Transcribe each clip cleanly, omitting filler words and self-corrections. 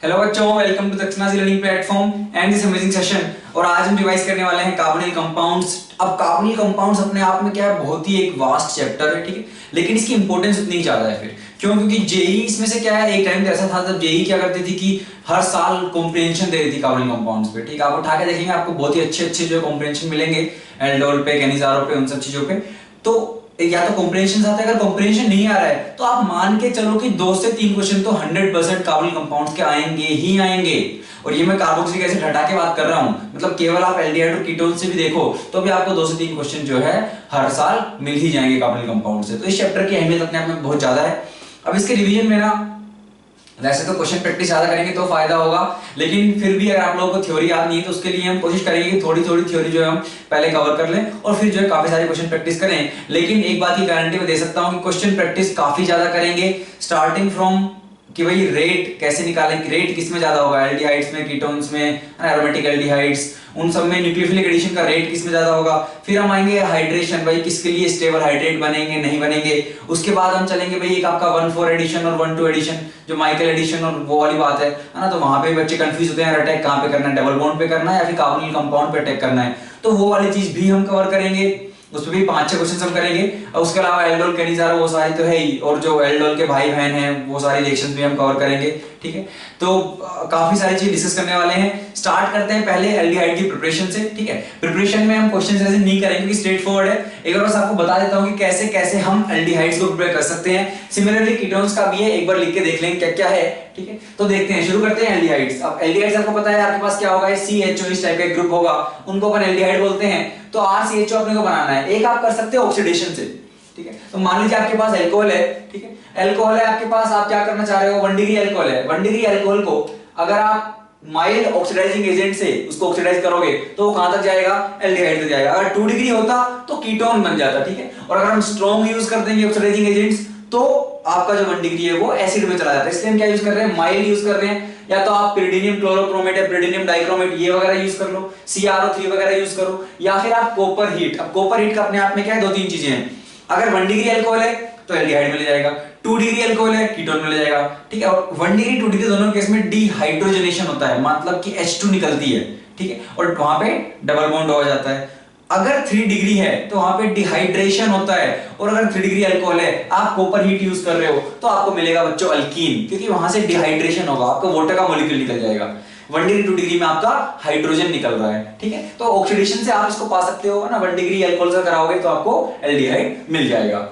Hello बच्चों, welcome to Dakshinaji learning platform and this amazing session. और आज हम रिवाइज करने वाले हैं कार्बोनिल कंपाउंड्स। अब कार्बोनिल कंपाउंड्स अपने आप में क्या है, बहुत ही एक वास्ट चैप्टर है, ठीक है, लेकिन इसकी इंपॉर्टेंस उतनी ज्यादा है। फिर क्यों? क्योंकि जेई इसमें से क्या है, एक टाइम ऐसा था जब जेई क्या करती थी कि हर साल कॉम्प्रिहेंशन दे रही थी कार्बोनिल कंपाउंड्स पे, ठीक है। आप उठा के देखेंगे आपको बहुत ही अच्छे अच्छे जो कॉम्प्रिहेंशन मिलेंगे, एल्डोल पे, कैनिजारो पे, उन सब चीजों पे। तो या तो कॉम्प्रिहेंशन आता है, अगर कॉम्प्रिहेंशन नहीं आ रहा है तो आप मान के चलो कि 2 से 3 क्वेश्चन तो 100% कार्बोनिल कंपाउंड्स के आएंगे ही आएंगे। और ये मैं कार्बोक्सिलिक एसिड हटा के बात कर रहा हूं, मतलब केवल आप एल्डिहाइड और कीटोन से भी देखो तो भी आपको 2 से 3 क्वेश्चन जो है हर साल मिल ही जाएंगे कार्बोनिल कंपाउंड से। तो इस चैप्टर की अहमियत अपने आप में बहुत ज्यादा है। अब इसके रिवीजन में ना, वैसे तो क्वेश्चन प्रैक्टिस ज्यादा करेंगे तो फायदा होगा, लेकिन फिर भी अगर आप लोगों को थ्योरी याद नहीं है तो उसके लिए हम कोशिश करेंगे कि थोड़ी थोड़ी थ्योरी जो है हम पहले कवर कर लें और फिर जो है काफी सारे क्वेश्चन प्रैक्टिस करें। लेकिन एक बात की गारंटी मैं दे सकता हूं कि क्वेश्चन प्रैक्टिस काफी ज्यादा करेंगे, स्टार्टिंग फ्रॉम कि भाई रेट कैसे निकालें, रेट किस में ज्यादा होगा, एल्डिहाइड्स में, कीटोन्स में, एरोमेटिक एल्डिहाइड्स, उन सब में न्यूक्लियोफिलिक एडिशन का रेट किस में ज्यादा होगा। फिर हम आएंगे हाइड्रेशन, भाई किसके लिए स्टेबल हाइड्रेट बनेंगे नहीं बनेंगे। उसके बाद हम चलेंगे भाई एक आपका 1,4 एडिशन और 1,2 एडिशन, जो माइकल एडिशन और वो वाली बात है ना। तो वहां पे बच्चे कंफ्यूज होते हैं, अटैक कहां पे करना है, डबल बॉन्ड पे करना है या फिर कार्बोनिल कंपाउंड पे अटैक करना है। तो वो वाली चीज भी हम कवर करेंगे, उसमें भी 5-6 क्वेश्चन हम करेंगे। और उसके अलावा एल्डोल, कैनिजारो वो सारी तो है ही, और जो एल्डोल के भाई बहन हैं वो सारी रिएक्शंस भी हम कवर करेंगे, ठीक है। तो काफी सारी चीज डिस्कस करने वाले हैं। स्टार्ट करते हैं पहले एल्डिहाइड की प्रिपरेशन से, ठीक है। प्रिपरेशन में हम क्वेश्चन ऐसे नहीं करेंगे क्योंकि स्ट्रेट फॉरवर्ड है। एक बार बस आपको बता देता हूं कि कैसे कैसे हम एल्डिहाइड्स को प्रिपेयर कर सकते हैं। सिमिलरली कीटोन्स का भी है, एक बार लिख के देख लेंगे क्या क्या है, ठीक है। तो देखते हैं, शुरू करते हैं एल्डिहाइड्स। अब एल्डिहाइड्स आपको पता है आपके पास क्या होगा, CHO इस टाइप का ग्रुप होगा, उनको अपन एल्डिहाइड बोलते हैं। तो RCHO अपने को बनाना है। एक आप कर सकते हो ऑक्सीडेशन से, ठीक है। तो मान लीजिए आपके पास अल्कोहल है, ठीक है, अल्कोहल है आपके पास, आप क्या करना चाह रहे हो, 1 डिग्री अल्कोहल है। 1 डिग्री अल्कोहल को अगर आप माइल्ड ऑक्सीडाइजिंग एजेंट से उसको ऑक्सीडाइज करोगे तो वो कहां तक जाएगा, एल्डिहाइड तक जाएगा। अगर 2 डिग्री होता तो कीटोन बन जाता, ठीक है। और अगर हम स्ट्रॉन्ग यूज कर देंगे ऑक्सीडाइजिंग एजेंट्स तो आपका जो 1 डिग्री है वो एसिड में चला जाता है। इसलिए हम क्या यूज कर रहे हैं, माइल्ड यूज कर रहे हैं। या तो आप पिरिडीनियम क्लोरोक्रोमेट या पिरिडीनियम डाइक्रोमेट ये वगैरह यूज कर लो, CrO3 वगैरह यूज करो, या फिर आप कॉपर हीट। अब कॉपर हीट का अपने आप में क्या है, 2-3 चीजें हैं। अगर 1 डिग्री अल्कोहल है तो एल्डिहाइड मिल जाएगा, 2 डिग्री अल्कोहल है कीटोन मिल जाएगा, ठीक है। और 1 डिग्री 2 डिग्री दोनों केस में डिहाइड्रोजनेशन होता है, मतलब कि H2 निकलती है, ठीक है, और वहां पे डबल बॉन्ड हो जाता है। अगर 3 डिग्री है तो वहां पे डिहाइड्रेशन होता है, और अगर 3 डिग्री अल्कोहल है, आप कॉपर हीट यूज कर रहे हो तो आपको मिलेगा बच्चों अल्कीन, क्योंकि वहां से डिहाइड्रेशन होगा, आपका वाटर का मॉलिक्यूल निकल जाएगा। 1 डिग्री 2 डिग्री में आपका हाइड्रोजन निकल रहा है, ठीक है। तो ऑक्सीडेशन से आप इसको पा सकते हो ना, 1 डिग्री अल्कोहल से कराओगे तो आपको एल्डिहाइड मिल जाएगा।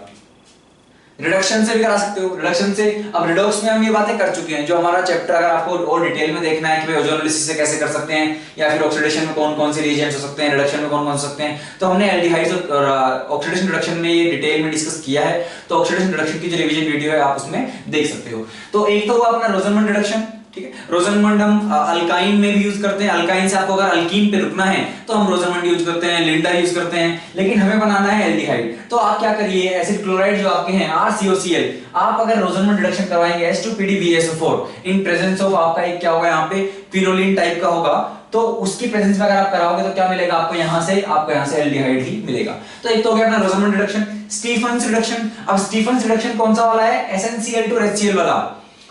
रिडक्शन से भी करा सकते हो, रिडक्शन से। अब रिडॉक्स में हम ये बातें कर चुके हैं, जो हमारा चैप्टर अगर आपको और डिटेल में देखना है कि भाई ओजोनोलिसिस से कैसे कर सकते हैं, या फिर ऑक्सीडेशन में कौन कौन से रिएजेंट्स हो सकते हैं, रिडक्शन में कौन कौन हो सकते हैं, तो हमने एल्डिहाइड्स और ऑक्सीडेशन रिडक्शन में ये डिटेल में डिस्कस किया है। तो ऑक्सीडेशन रिडक्शन की जो रिवीजन वीडियो है आप उसमें देख सकते हो। तो एक तो हुआ अपना रोजनमंड रिडक्शन, ठीक है। रोजनमंड हम अल्काइन में भी यूज करते हैं। अल्काइन से आपको अगर अल्कीन पे रुकना है तो हम रोजनमंड यूज करते हैं, लिंडा यूज करते हैं, लेकिन हमें बनाना है एल्डिहाइड। तो आप क्या करिए, एसिड क्लोराइड जो आपके हैं RCOCl, आप अगर रोजनमंड रिडक्शन करवाएंगे H2PdVSO4 इन प्रेजेंस ऑफ आपका एक क्या होगा, यहाँ पे पिरोलिन टाइप का होगा, तो उसकी प्रेजेंस में अगर आप कराओगे तो क्या मिलेगा आपको, यहाँ से एल्डिहाइड ही मिलेगा। तो एक तो हो गया अपना रोजनमंड रिडक्शन। स्टीफन्स रिडक्शन, अब स्टीफन्स रिडक्शन कौन सा वाला है, SnCl to HCl वाला।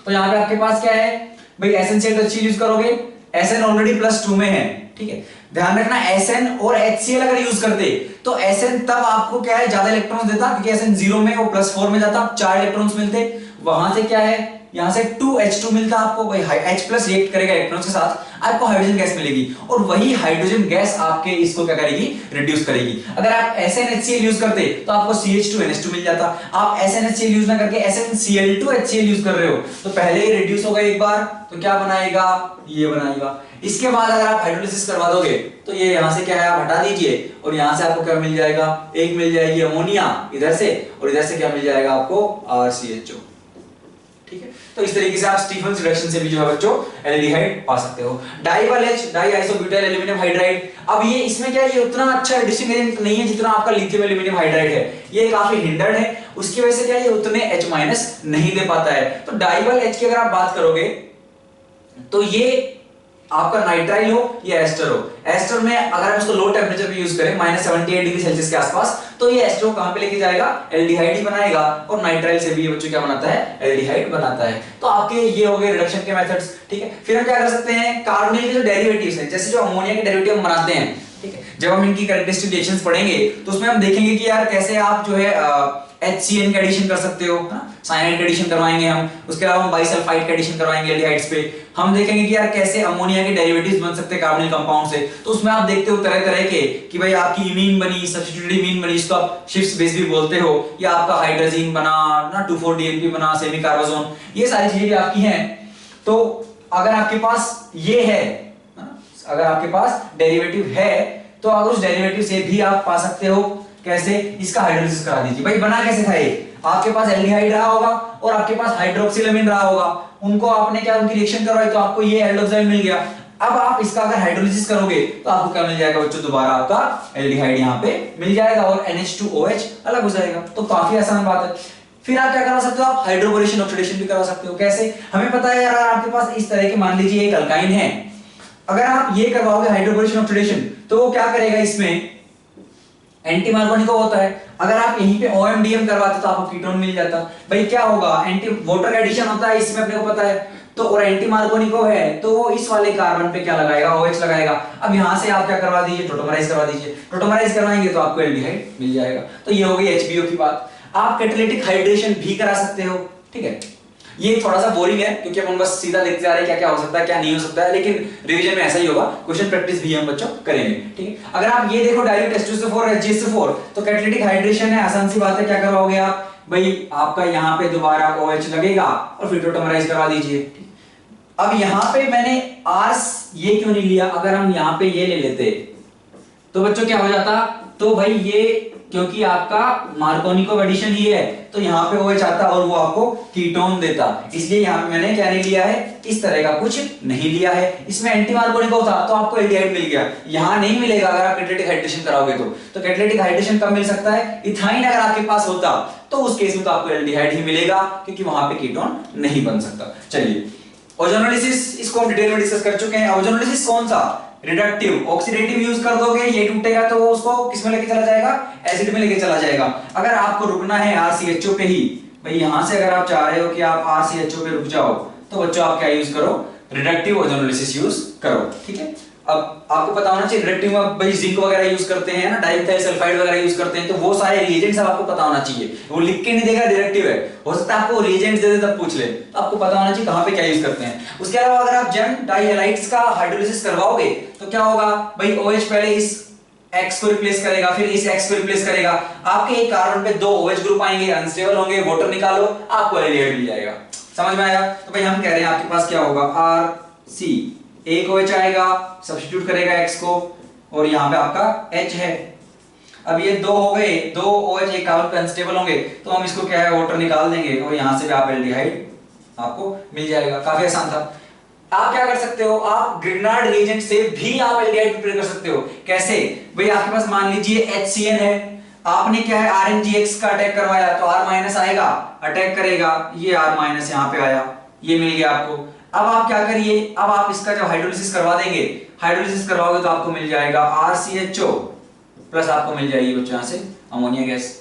तो यहाँ पे आपके पास क्या है भाई, SnCl to HCl यूज करोगे, Sn ऑलरेडी +2 में है, ठीक है। ध्यान रखना Sn और HCl अगर यूज करते तो Sn तब आपको क्या है, ज्यादा इलेक्ट्रॉन्स देता, क्योंकि Sn 0 में वो +4 में जाता, 4 इलेक्ट्रॉन्स मिलते। वहां से क्या है, यहां से 2H2 मिलता आपको, भाई H+ रिएक्ट करेगा इलेक्ट्रॉन्स के साथ, आपको हाइड्रोजन गैस मिलेगी, और वही हाइड्रोजन गैस आपके इसको क्या करेगी, रिड्यूस करेगी। अगर आप SnHCl यूज करते तो आपको CH2NH2 मिल जाता। आप SnHCl यूज ना करके SnCl to HCl यूज कर रहे हो, तो पहले ही रिड्यूस होगा एक बार, तो क्या बनाएगा, ये बनाएगा। इसके बाद अगर आप हाइड्रोलिसिस करवा दोगे तो ये यहां से क्या है, आप हटा दीजिए, और यहां से आपको क्या मिल जाएगा, एक मिल जाएगी अमोनिया इधर से, और इधर से क्या मिल जाएगा आपको, RCHO, ठीक है। तो इस तरीके से आप स्टीफन्स रिडक्शन से भी जो है बच्चों एल्डिहाइड पा सकते हो। डाइवालेज, डाइआइसोब्यूटाइल एल्यूमिनियम हाइड्राइड। अब ये इसमें क्या है, ये उतना अच्छा एडिशन एजेंट नहीं है जितना आपका लिथियम एल्यूमिनियम हाइड्राइड है, ये काफी हिंडर्ड है, उसकी वजह से क्या है, ये उतने H- नहीं दे पाता है। तो डाइवाल H की अगर आप बात करोगे तो ये आपका नाइट्राइल हो या एस्टर हो। एस्टर में अगर हम इसको लो टेम्परेचर पे यूज करें -78 डिग्री सेल्सियस के आसपास, तो ये एस्टर को कहां पे लेके जाएगा, एल्डिहाइड ही बनाएगा, और नाइट्राइल से भी ये बच्चों क्या बनाता है, एल्डिहाइड बनाता है। तो आपके ये हो गए रिडक्शन के मेथड्स, ठीक है। फिर हम क्या कर सकते हैं, कार्बोनिल के जो डेरिवेटिव्स हैं, जैसे जो अमोनिया के डेरिवेटिव हम बनाते हैं, ठीक है, जब हम इनकी कैरेक्टरिस्टिक रिएक्शंस पढ़ेंगे तो उसमें हम देखेंगे कि यार कैसे आप जो है HCN का एडिशन कर सकते हो, साइनाइड का एडिशन करवाएंगे हम, उसके अलावा हम बाइसल्फाइड का एडिशन करवाएंगे एल्डिहाइड्स पे। हम देखेंगे कि यार कैसे अमोनिया के डेरिवेटिव्स बन सकते हैं कार्बोनिल कंपाउंड से। तो उसमें आप देखते हो तरह तरह के कि भाई आपकी इमीन बनी, सब्स्टिट्यूटेड इमीन बनी, जिसको आप शिफ्ट बेस भी बोलते हो, या आपका हाइड्रोजीन बना ना, 2,4-DNP बना, सेमी कार्बोजोन, ये सारी चीजें भी आपकी हैं। तो अगर आपके पास ये है, अगर आपके पास डेरिवेटिव है, तो अगर उस डेरिवेटिव से भी आप पा सकते हो, कैसे, इसका हाइड्रोलिसिस करा दीजिए। भाई बना कैसे था ये, आपके पास एल्डिहाइड रहा होगा और आपके पास हाइड्रोक्सिलामीन रहा होगा, उनको आपने क्या उनकी रिएक्शन करवाई, तो आपको ये एल्डोक्साइड मिल गया। अब आप इसका अगर हाइड्रोलिसिस करोगे तो आपको क्या मिल जाएगा बच्चों, दोबारा आपका एल्डिहाइड यहाँ पे मिल जाएगा और NH2OH अलग हो जाएगा। तो काफी आसान बात है। फिर आप क्या करा सकते हो, आप हाइड्रोबोरेशन ऑक्सीडेशन भी करा सकते हो। कैसे, हमें पता है यार आपके पास इस तरह के मान लीजिए एक अल्काइन है, अगर आप ये करवाओगे हाइड्रोबोरेशन ऑक्सीडेशन, तो वो क्या करेगा, इसमें एंटी मार्कोनिको होता है, अगर आप यहीं पे OMDM करवाते तो आपको कीटोन मिल जाता। भाई क्या होगा, एंटी वाटर का एडिशन होता है इसमें, अपने को पता है, तो और एंटी मार्कोनिको है तो वो इस वाले कार्बन पे क्या लगाएगा, OH लगाएगा। अब यहां से आप क्या करवा दीजिए, टोटोमराइज करवा दीजिए। टोटोमराइज करवाएंगे तो आपको एल्डिहाइड मिल जाएगा। तो ये हो गई HBO की बात। आप कैटालिटिक हाइड्रेशन भी करा सकते हो, ठीक है। ये थोड़ा सा बोरिंग है क्योंकि अपन बस सीधा देखते जा रहे हैं क्या क्या हो सकता है क्या नहीं हो सकता है, लेकिन रिवीजन में ऐसा ही होगा, क्वेश्चन प्रैक्टिस भी हम बच्चों करेंगे, ठीक है। अगर आप ये देखो डायरेक्ट H2SO4 HgSO4, तो कैटालिटिक हाइड्रेशन है, आसान सी बात है, क्या करवाओगे आप, भाई आपका यहाँ पे दोबारा OH लगेगा और फिर टोटोमराइज करवा दीजिए। अब यहाँ पे मैंने आर्स ये क्यों नहीं लिया, अगर हम यहाँ पे ये ले लेते तो बच्चों क्या हो जाता, तो भाई ये क्योंकि आपका मार्कोनिको एडिशन ही है तो यहाँ पे OH आता और वो आपको कीटोन देता, इसलिए यहाँ पे मैंने क्या नहीं लिया है, इस तरह का कुछ नहीं लिया है। इसमें एंटी मार्कोनिको था तो आपको एल्डिहाइड मिल गया, यहाँ नहीं मिलेगा अगर आप कैटालिटिक हाइड्रेशन कराओगे तो कैटालिटिक हाइड्रेशन कब मिल सकता है, इथाइन अगर आपके पास होता तो उस केस में तो आपको एल्डिहाइड ही मिलेगा क्योंकि वहां पे कीटोन नहीं बन सकता। चलिए ओजोनोलिसिस, इसको हम डिटेल में डिस्कस कर चुके हैं। ओजोनोलिसिस कौन सा, रिडक्टिव, ऑक्सीडेटिव यूज कर दोगे ये टूटेगा तो उसको किस में लेके चला जाएगा, एसिड में लेके चला जाएगा। अगर आपको रुकना है RCHO पे ही, भाई यहां से अगर आप चाह रहे हो कि आप RCHO पे रुक जाओ तो बच्चों आप क्या यूज करो, रिडक्टिव ओजोनोलिसिस यूज करो, ठीक है। अब आपको पता होना चाहिए रिडक्टिव में भाई जिंक वगैरह यूज करते हैं ना, डाइमिथाइल सल्फाइड वगैरह यूज करते हैं, तो वो सारे रिएजेंट्स आपको पता होना चाहिए। वो लिख के नहीं देगा रिडक्टिव है, हो सकता है आपको रिएजेंट्स दे दे तब पूछ ले, तो आपको पता होना चाहिए कहां पे क्या यूज करते हैं। उसके अलावा अगर आप जन डाइहैलाइड्स का हाइड्रोलिसिस करवाओगे तो क्या होगा, भाई OH पहले इस X को रिप्लेस करेगा, फिर इस X को रिप्लेस करेगा, आपके एक कार्बन पे 2 OH ग्रुप आएंगे, अनस्टेबल होंगे, वाटर निकालो आपको एल्डिहाइड मिल जाएगा। समझ में आया। तो भाई हम कह रहे हैं आपके पास क्या होगा, RC, एक OH आएगा, सब्स्टिट्यूट करेगा X को और यहाँ पे आपका H है। अब ये 2 हो गए, 2 OH एक कार्बन पे अनस्टेबल होंगे तो हम इसको क्या है वाटर निकाल देंगे और यहाँ से भी आप एल्डिहाइड आपको मिल जाएगा। काफी आसान था। आप क्या कर सकते हो, आप ग्रिग्नार्ड रिएजेंट से भी आप एल्डिहाइड प्रिपेयर कर सकते हो। कैसे, भाई आपके पास मान लीजिए HCN है, आपने क्या है RNGX का अटैक करवाया तो R- आएगा, अटैक करेगा, ये R- यहाँ पे आया, ये मिल गया आपको। अब आप क्या करिए, अब आप इसका जब हाइड्रोलिसिस करवा देंगे, हाइड्रोलिसिस करवाओगे तो आपको मिल जाएगा RCHO प्लस आपको मिल जाएगी बच्चों यहाँ से अमोनिया गैस,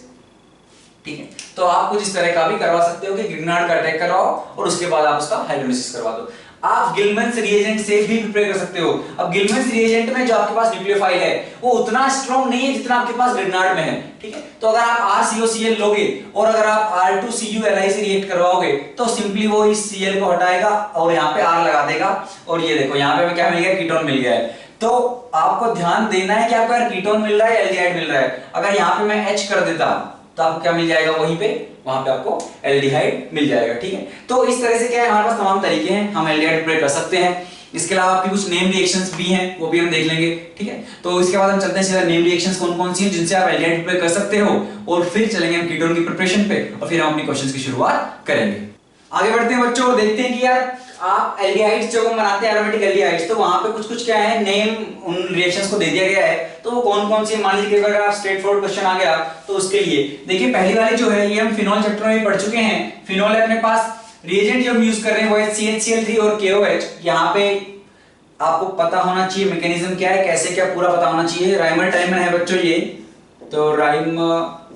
ठीक है। तो आप कुछ इस तरह का भी करवा सकते हो कि ग्रिग्नार्ड का अटैक करवाओ और उसके बाद आप उसका हाइड्रोलिसिस करवा दो। आप गिलमैन्स रिएजेंट से भी प्रिपेयर कर सकते हो। अब गिलमैन्स रिएजेंट में जो आपके पास न्यूक्लियोफाइल है वो उतना स्ट्रॉन्ग नहीं है जितना आपके पास ग्रिग्नार्ड में है, ठीक है। तो अगर आप RCOCl लोगे और अगर आप R2CuLi से रिएक्ट करवाओगे तो सिंपली वो इस Cl को हटाएगा और यहाँ पे R लगा देगा और ये देखो यहाँ पे हमें क्या मिल गया, कीटोन मिल गया है। तो आपको ध्यान देना है कि आपको यार कीटोन मिल रहा है, एल्डिहाइड मिल रहा है। अगर यहाँ पे मैं H कर देता तो आपको क्या मिल जाएगा, वहीं पे वहां पे आपको एल्डिहाइड मिल जाएगा, ठीक है। तो इस तरह से क्या है, हमारे पास तमाम तरीके हैं, हम एल्डिहाइड प्रिपेयर कर सकते हैं। इसके अलावा आपकी कुछ नेम रिएक्शंस भी हैं, वो भी हम देख लेंगे, ठीक है। तो इसके बाद हम चलते हैं सीधा नेम रिएक्शंस कौन कौन सी हैं जिनसे आप एल्डिहाइड प्रिपेयर कर सकते हो, और फिर चलेंगे हम कीटोन की प्रिपरेशन पे और फिर हम अपनी क्वेश्चंस की शुरुआत करेंगे। आगे बढ़ते हैं बच्चों और देखते हैं कि यार आप एल्डिहाइड्स जो बनाते हैं एरोमेटिक एल्डिहाइड्स, तो वहां पे कुछ कुछ क्या है नेम उन रिएक्शंस को दे दिया गया है, तो वो कौन कौन सी, मान लीजिए अगर आप स्ट्रेट फॉरवर्ड क्वेश्चन आ गया तो उसके लिए देखिए पहली वाली जो है ये हम फिनोल चैप्टर में पढ़ चुके हैं। फिनोल है अपने पास, रिएजेंट जो हम यूज कर रहे हैं वो है CnCl3 और KOH। यहाँ पे आपको पता होना चाहिए मैकेनिज्म क्या है, कैसे क्या पूरा पता होना चाहिए। राइमर टाइमन है बच्चों ये, तो राइमर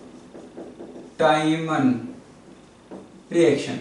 टाइमन रिएक्शन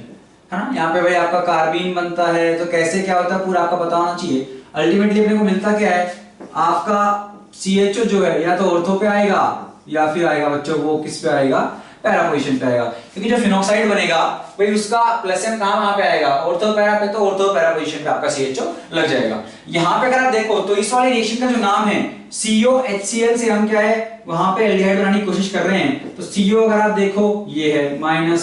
है ना। यहाँ पे भाई आपका कार्बीन बनता है, तो कैसे क्या होता है पूरा आपका पता होना चाहिए। अल्टीमेटली अपने को मिलता क्या है, आपका CHO जो है या तो ऑर्थो पे आएगा या फिर आएगा बच्चों वो किस पे आएगा, पैरा पोजीशन पे आएगा। क्योंकि जो फिनॉक्साइड बनेगा भाई उसका प्लस एम कहां पे आएगा, ऑर्थो पैरा पे, तो ऑर्थो पैरा पोजीशन पे आपका CHO लग जाएगा। यहाँ पे अगर आप देखो तो इस वाले रिएक्शन का जो नाम है COHCl से हम क्या है वहां पे एल्डिहाइड बनाने की कोशिश कर रहे हैं। तो CO अगर आप देखो ये है माइनस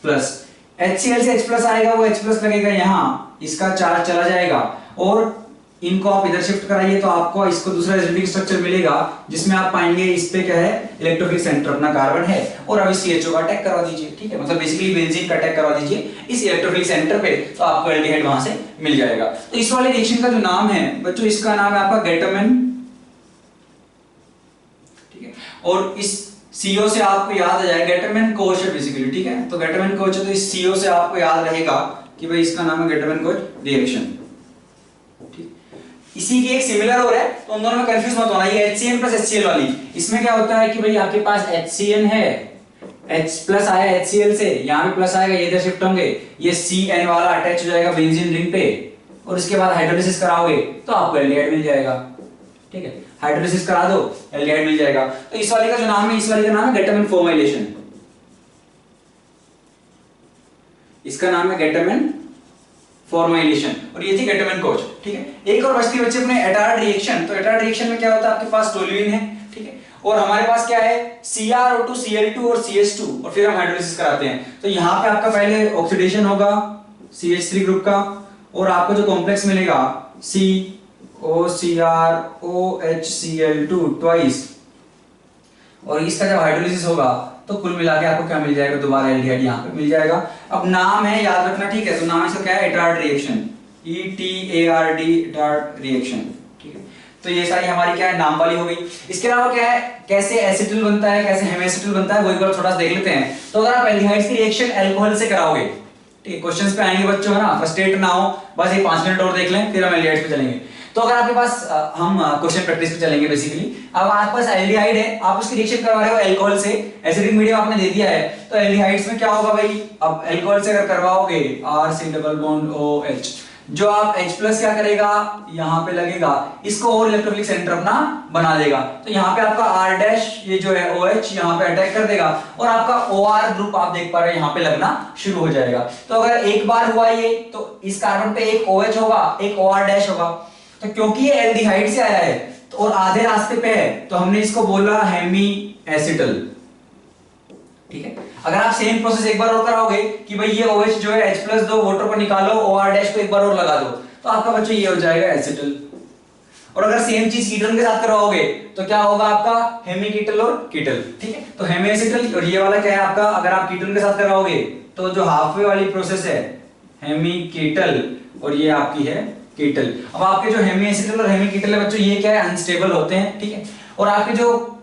प्लस, HCl से H प्लस आएगा, वो H प्लस लगेगा यहाँ, इसका चार्ज चला जाएगा और इनको आप इधर शिफ्ट कराइए तो आपको इसको दूसरा एसिडिक स्ट्रक्चर मिलेगा जिसमें आप पाएंगे इस पे क्या है इलेक्ट्रोफिलिक सेंटर अपना कार्बन है। और अब इस CHO का अटैक करवा दीजिए, ठीक है, मतलब बेसिकली बेंजीन का अटैक करवा दीजिए इस इलेक्ट्रोफिलिक सेंटर पे, तो आपको एल्डिहाइड वहां से मिल जाएगा। तो इस वाले रिएक्शन का जो नाम है बच्चों, इसका नाम है आपका गेटामेन, ठीक है। और इस CO से आपको याद आ जाएगा गेटामेन कोच है बेसिकली, ठीक है। तो गेटामेन कोच है, तो इस CO से आपको याद रहेगा कि भाई इसका नाम है गेटामेन कोच रिएक्शन। इसी की एक सिमिलर और है, तो उन दोनों में कंफ्यूज मत होना। ये HCN प्लस HCl वाली, इसमें क्या होता है कि भाई आपके पास HCN है, H प्लस आया HCl से, यहाँ पे प्लस आएगा, ये इधर शिफ्ट होंगे, ये CN वाला अटैच हो जाएगा बेंजीन रिंग पे, और इसके बाद हाइड्रोलिसिस कराओगे तो आपको एल्डिहाइड मिल जाएगा, ठीक है। हाइड्रोलिसिस करा दो एल्डिहाइड मिल जाएगा। तो इस वाले का जो नाम है, इस वाले का नाम है गेटामेन फॉर्माइलेशन, इसका नाम है गेटामेन फॉर्माइलेशन, और ये थी गेटामेन कोच, ठीक है। एक और बचती बच्चे अपने एटार्ड रिएक्शन। तो एटार्ड रिएक्शन में क्या होता है, आपके पास टोल्यूइन है, ठीक है, और हमारे पास क्या है CrO2 Cl2 और CH2, और फिर हम हाइड्रोलिसिस कराते हैं। तो यहाँ पे आपका पहले ऑक्सीडेशन होगा CH3 ग्रुप का, और आपको जो कॉम्प्लेक्स मिलेगा COCrOHCl2 ट्वाइस, और इसका जब हाइड्रोलिसिस होगा तो कुल मिला के आपको क्या मिल जाएगा, दोबारा एल्डिहाइड यहाँ पे मिल जाएगा। अब नाम है याद रखना, ठीक है, तो नाम इसका क्या है Etard reaction, ETARD Etard reaction, ठीक है। तो ये सारी हमारी क्या है नाम वाली हो गई। इसके अलावा क्या है, कैसे एसिटिल बनता है, कैसे हेमेसिटिल बनता है, वो एक बार थोड़ा सा देख लेते हैं। तो अगर आप एल्डिहाइड्स की रिएक्शन अल्कोहल से कराओगे, ठीक है, क्वेश्चंस पे आएंगे बच्चों, है ना, फ्रस्ट्रेट ना हो, बस ये 5 मिनट और देख लें फिर हम एल्डिहाइड्स पे चलेंगे। तो अगर आपके पास हम क्वेश्चन प्रैक्टिस पे चलेंगे बेसिकली। अब आपके पास एल्डिहाइड है, आप उसकी रिएक्शन करवा रहे हो अल्कोहल से, एसिडिक मीडियम आपने दे दिया है, तो एल्डिहाइड्स में क्या होगा भाई, अब अल्कोहल से अगर करवाओगे RC डबल बॉन्ड OH, जो आप H प्लस क्या करेगा यहाँ पे लगेगा, इसको और इलेक्ट्रोफिलिक सेंटर अपना बना देगा। तो यहाँ पे आपका R डैश ये जो है OH यहाँ पे अटैक कर देगा, और आपका OR ग्रुप आप देख पा रहे हैं यहाँ पे लगना शुरू हो जाएगा। तो अगर एक बार हुआ ये, तो इस कार्बन पे एक OH होगा, एक OR डैश होगा। तो क्योंकि ये एल्डिहाइड से आया है तो और आधे रास्ते पे है, तो हमने इसको बोला हेमी एसिटल, ठीक है। अगर आप सेम प्रोसेस एक बार और कराओगे कि भाई ये OH जो है H प्लस दो वाटर पर निकालो, OR डैश को एक बार और लगा दो, तो आपका बच्चों ये हो जाएगा एसिटल। और अगर सेम चीज कीटोन के साथ करवाओगे तो क्या होगा आपका हेमी कीटल और कीटल, ठीक है। तो हेमी एसिटल, और ये वाला क्या है आपका, अगर आप कीटोन के साथ करवाओगे तो जो हाफवे वाली प्रोसेस है हेमी कीटल, और ये आपकी है कीटल। अब आपके जो हेमी एसिटल और हेमी कीटल है बच्चों, ये क्या है अनस्टेबल होते हैं, ठीक है। और आपके जो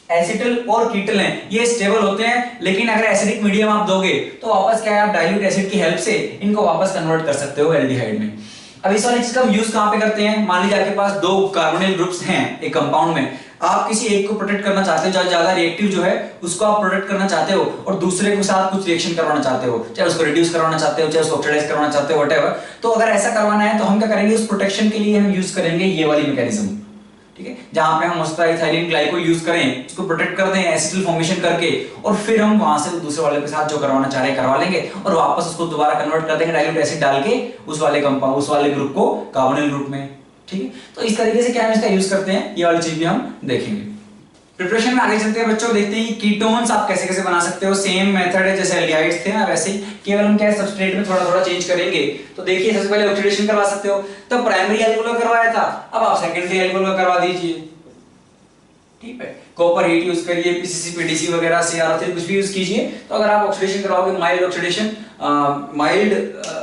एसिटल और कीटल हैं ये स्टेबल होते हैं, लेकिन अगर एसिडिक मीडियम आप दोगे तो वापस क्या है, आप डाइल्यूट एसिड की हेल्प से इनको वापस कन्वर्ट कर सकते हो एल्डिहाइड में। अब इस वाली चीज का यूज कहां पे करते हैं, मान लीजिए आपके पास दो कार्बोनिल ग्रुप्स हैं एक कंपाउंड में, आप किसी एक को प्रोटेक्ट करना चाहते हो, ज्यादा रिएक्टिव जो है उसको आप प्रोटेक्ट करना चाहते हो, और दूसरे के साथ कुछ रिएक्शन करवाना चाहते हो, चाहे उसको रिड्यूस करवाना चाहते हो, चाहे उसको ऑक्सीडाइज करवाना चाहते हो, व्हाटएवर। तो अगर ऐसा करवाना है तो हम क्या करेंगे, उस प्रोटेक्शन के लिए हम यूज करेंगे ये वाली मैकेनिज्म, ठीक है, जहां पे हम इथाइलिन ग्लाइको यूज करें, उसको प्रोटेक्ट कर दें एसिटिल फॉर्मेशन करके, और फिर हम वहां से दूसरे वाले के साथ जो करवाना चाह रहे हैं करवा लेंगे, और वापस उसको दोबारा कन्वर्ट कर देंगे डाइल्यूट एसिड डाल के उस वाले कंपाउंड, उस वाले ग्रुप को कार्बोनिल ग्रुप में, ठीक है। तो इस तरीके से क्या हम इसका यूज करते हैं, ये वाली चीज भी हम देखेंगे। प्रिपरेशन में आगे चलते हैं बच्चों, देखते हैं कि कीटोन्स आप कैसे कैसे बना सकते हो। सेम मेथड है जैसे एल्डिहाइड्स थे ना, वैसे ही केवल हम क्या है सबस्ट्रेट में थोड़ा थोड़ा चेंज करेंगे। तो देखिए सबसे पहले ऑक्सीडेशन करवा सकते हो, तो प्राइमरी अल्कोहल करवाया था, अब आप सेकेंडरी अल्कोहल करवा दीजिए, ठीक है। कॉपर हीट यूज करिए, पीसीसी पीडीसी वगैरह CrO3 कुछ भी यूज कीजिए। तो अगर आप ऑक्सीडेशन करवाओगे, mild oxidation, mild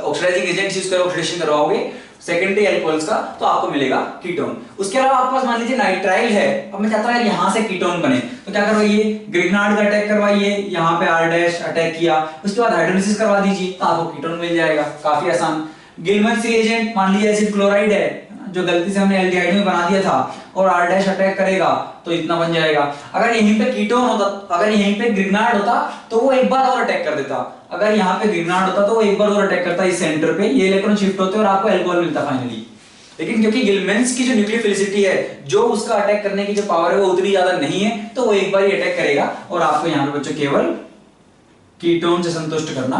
oxidizing agents use कर ऑक्सीडेशन करवाओगे सेकेंडरी अल्कोहल्स का, तो आपको मिलेगा कीटोन। उसके अलावा आपके पास मान लीजिए नाइट्राइल है, अब मैं चाहता हूं यहां से कीटोन बने, तो क्या करवाइए, ग्रिग्नार्ड का अटैक करवाइए, यहाँ पे R डैश अटैक किया, उसके बाद हाइड्रोलिसिस करवा दीजिए, तो आपको कीटोन मिल जाएगा, काफी आसान। गिलमन सी एजेंट, मान लीजिए एसिड क्लोराइड है, जो गलती से हमने एल्डिहाइड में बना दिया था, और R डैश अटैक करेगा तो इतना बन जाएगा। अगर यहीं पे कीटोन होता, अगर यहीं पे ग्रिग्नार्ड होता तो वो एक बार और अटैक कर देता, अगर यहाँ पे ग्रिग्नार्ड होता तो वो एक बार और अटैक करता इस सेंटर पे, ये इलेक्ट्रॉन शिफ्ट होते और आपको अल्कोहल मिलता फाइनली। लेकिन क्योंकि गिलमेंस की जो न्यूक्लियोफिलिसिटी है, जो उसका अटैक करने की जो पावर है वो उतनी ज्यादा नहीं है, तो वो एक बार ही अटैक करेगा और आपको यहाँ पे बच्चों केवल कीटोन से संतुष्ट करना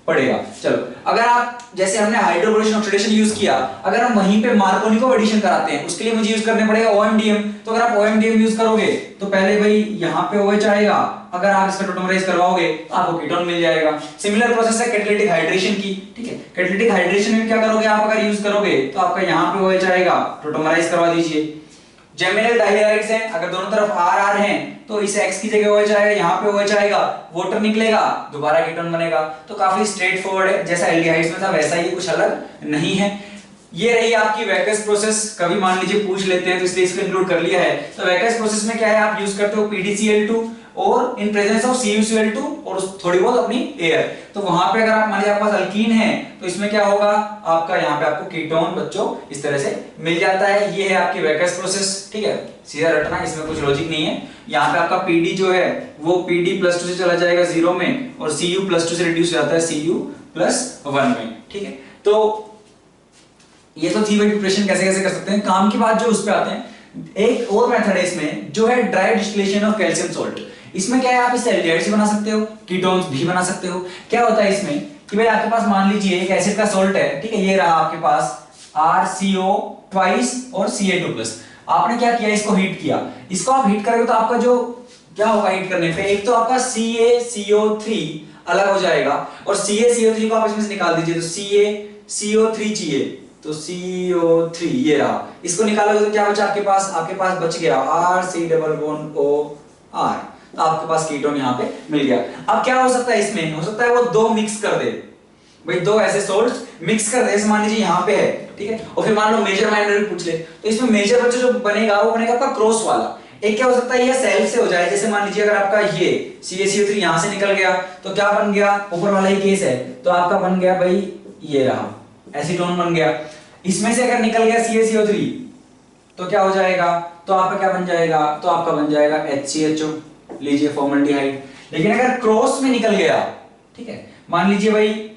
पड़ेगा। चलो, अगर आप जैसे हमने हाइड्रोबोरेशन ऑक्सीडेशन यूज किया, अगर हम वहीं पे मार्कोनिको एडिशन कराते हैं, उसके लिए मुझे यूज करने पड़ेगा OMDM। तो अगर आप OMDM यूज करोगे तो पहले भाई यहाँ पे OH आएगा, अगर आप इसका टोटोमराइज करवाओगे तो आपको कीटोन मिल जाएगा। सिमिलर प्रोसेस है कैटालिटिक हाइड्रेशन की, ठीक है। कैटालिटिक हाइड्रेशन में क्या करोगे आप, अगर यूज करोगे तो आपका यहाँ पे OH आएगा, टोटोमराइज करवा दीजिए। जेमिनल डाइहाइड्राइड्स हैं, अगर दोनों तरफ R हैं तो इस X की जगह OH आएगा, यहाँ पे OH आएगा, वाटर निकलेगा, दोबारा कीटोन बनेगा। तो काफी स्ट्रेट फॉरवर्ड है, जैसा एल्डिहाइड्स में था वैसा ही, कुछ अलग नहीं है। ये रही आपकी वैकस प्रोसेस, कभी मान लीजिए पूछ लेते हैं तो इसलिए इसको इंक्लूड कर लिया है। तो वैकस प्रोसेस में क्या है, आप यूज करते हो PDCl2 और इन प्रेजेंस ऑफ CuCl2 और थोड़ी बहुत अपनी एयर। तो वहां पे अगर आप मान लीजिए आपके पास अल्कीन है तो इसमें क्या होगा आपका, यहाँ पे आपको कीटोन बच्चों इस तरह से मिल जाता है। ये है आपकी वैकस प्रोसेस, ठीक है, सीधा रटना, इसमें कुछ लॉजिक नहीं है। यहाँ पे आपका PD जो है वो PD+2 से चला जाएगा 0 में और Cu+2 से रिड्यूस हो जाता है Cu+1 में, ठीक है। तो ये तो थी भाई प्रिपरेशन कैसे कैसे कर सकते हैं। काम की बात जो उस पे आते हैं, एक और मेथड है इसमें जो है dry distillation of calcium salt. इसमें क्या है, आप इससे एल्डिहाइड्स बना सकते हो, कीटोन्स भी बना सकते हो। क्या होता है इसमें कि भाई आपके पास मान लीजिए एक एसिड का सॉल्ट है, ठीक है, ये रहा आपके पास RCO ट्वाइस और Ca2+। आपने क्या किया, इसको हीट किया। इसको आप हीट करोगे तो आपका जो क्या होगा हीट करने पे, एक तो आपका CaCO3 अलग हो जाएगा और CaCO3 को आप इसमें से निकाल दीजिए तो CaCO3 चाहिए, तो CO3 ये रहा, इसको निकालोगे तो क्या बचा आपके पास बच गया RC≡OR, तो आपके पास कीटोन यहाँ पे मिल गया। अब क्या हो सकता है इसमें, हो सकता है वो दो मिक्स कर दे, भाई दो ऐसे सोल्ट्स मिक्स कर दे, मान लीजिए यहाँ पे है, ठीक है, और फिर मान लो मेजर माइनर भी पूछ ले, तो इसमें मेजर बच्चों जो बनेगा वो बनेगा आपका क्रॉस वाला। एक क्या हो सकता है, ये सेल्फ से हो जाए, जैसे मान लीजिए अगर आपका ये CaCO3 यहाँ से निकल गया तो क्या बन गया, ऊपर वाला ही केस है, तो आपका बन गया भाई ये रहा एसीटोन बन गया। इसमें से अगर निकल गया CaCO3 तो क्या हो जाएगा, तो आपका क्या बन जाएगा, तो आपका बन जाएगा HCHO, लीजिए फॉर्मल्डिहाइड। लेकिन अगर क्रॉस में निकल गया, ठीक है, मान लीजिए भाई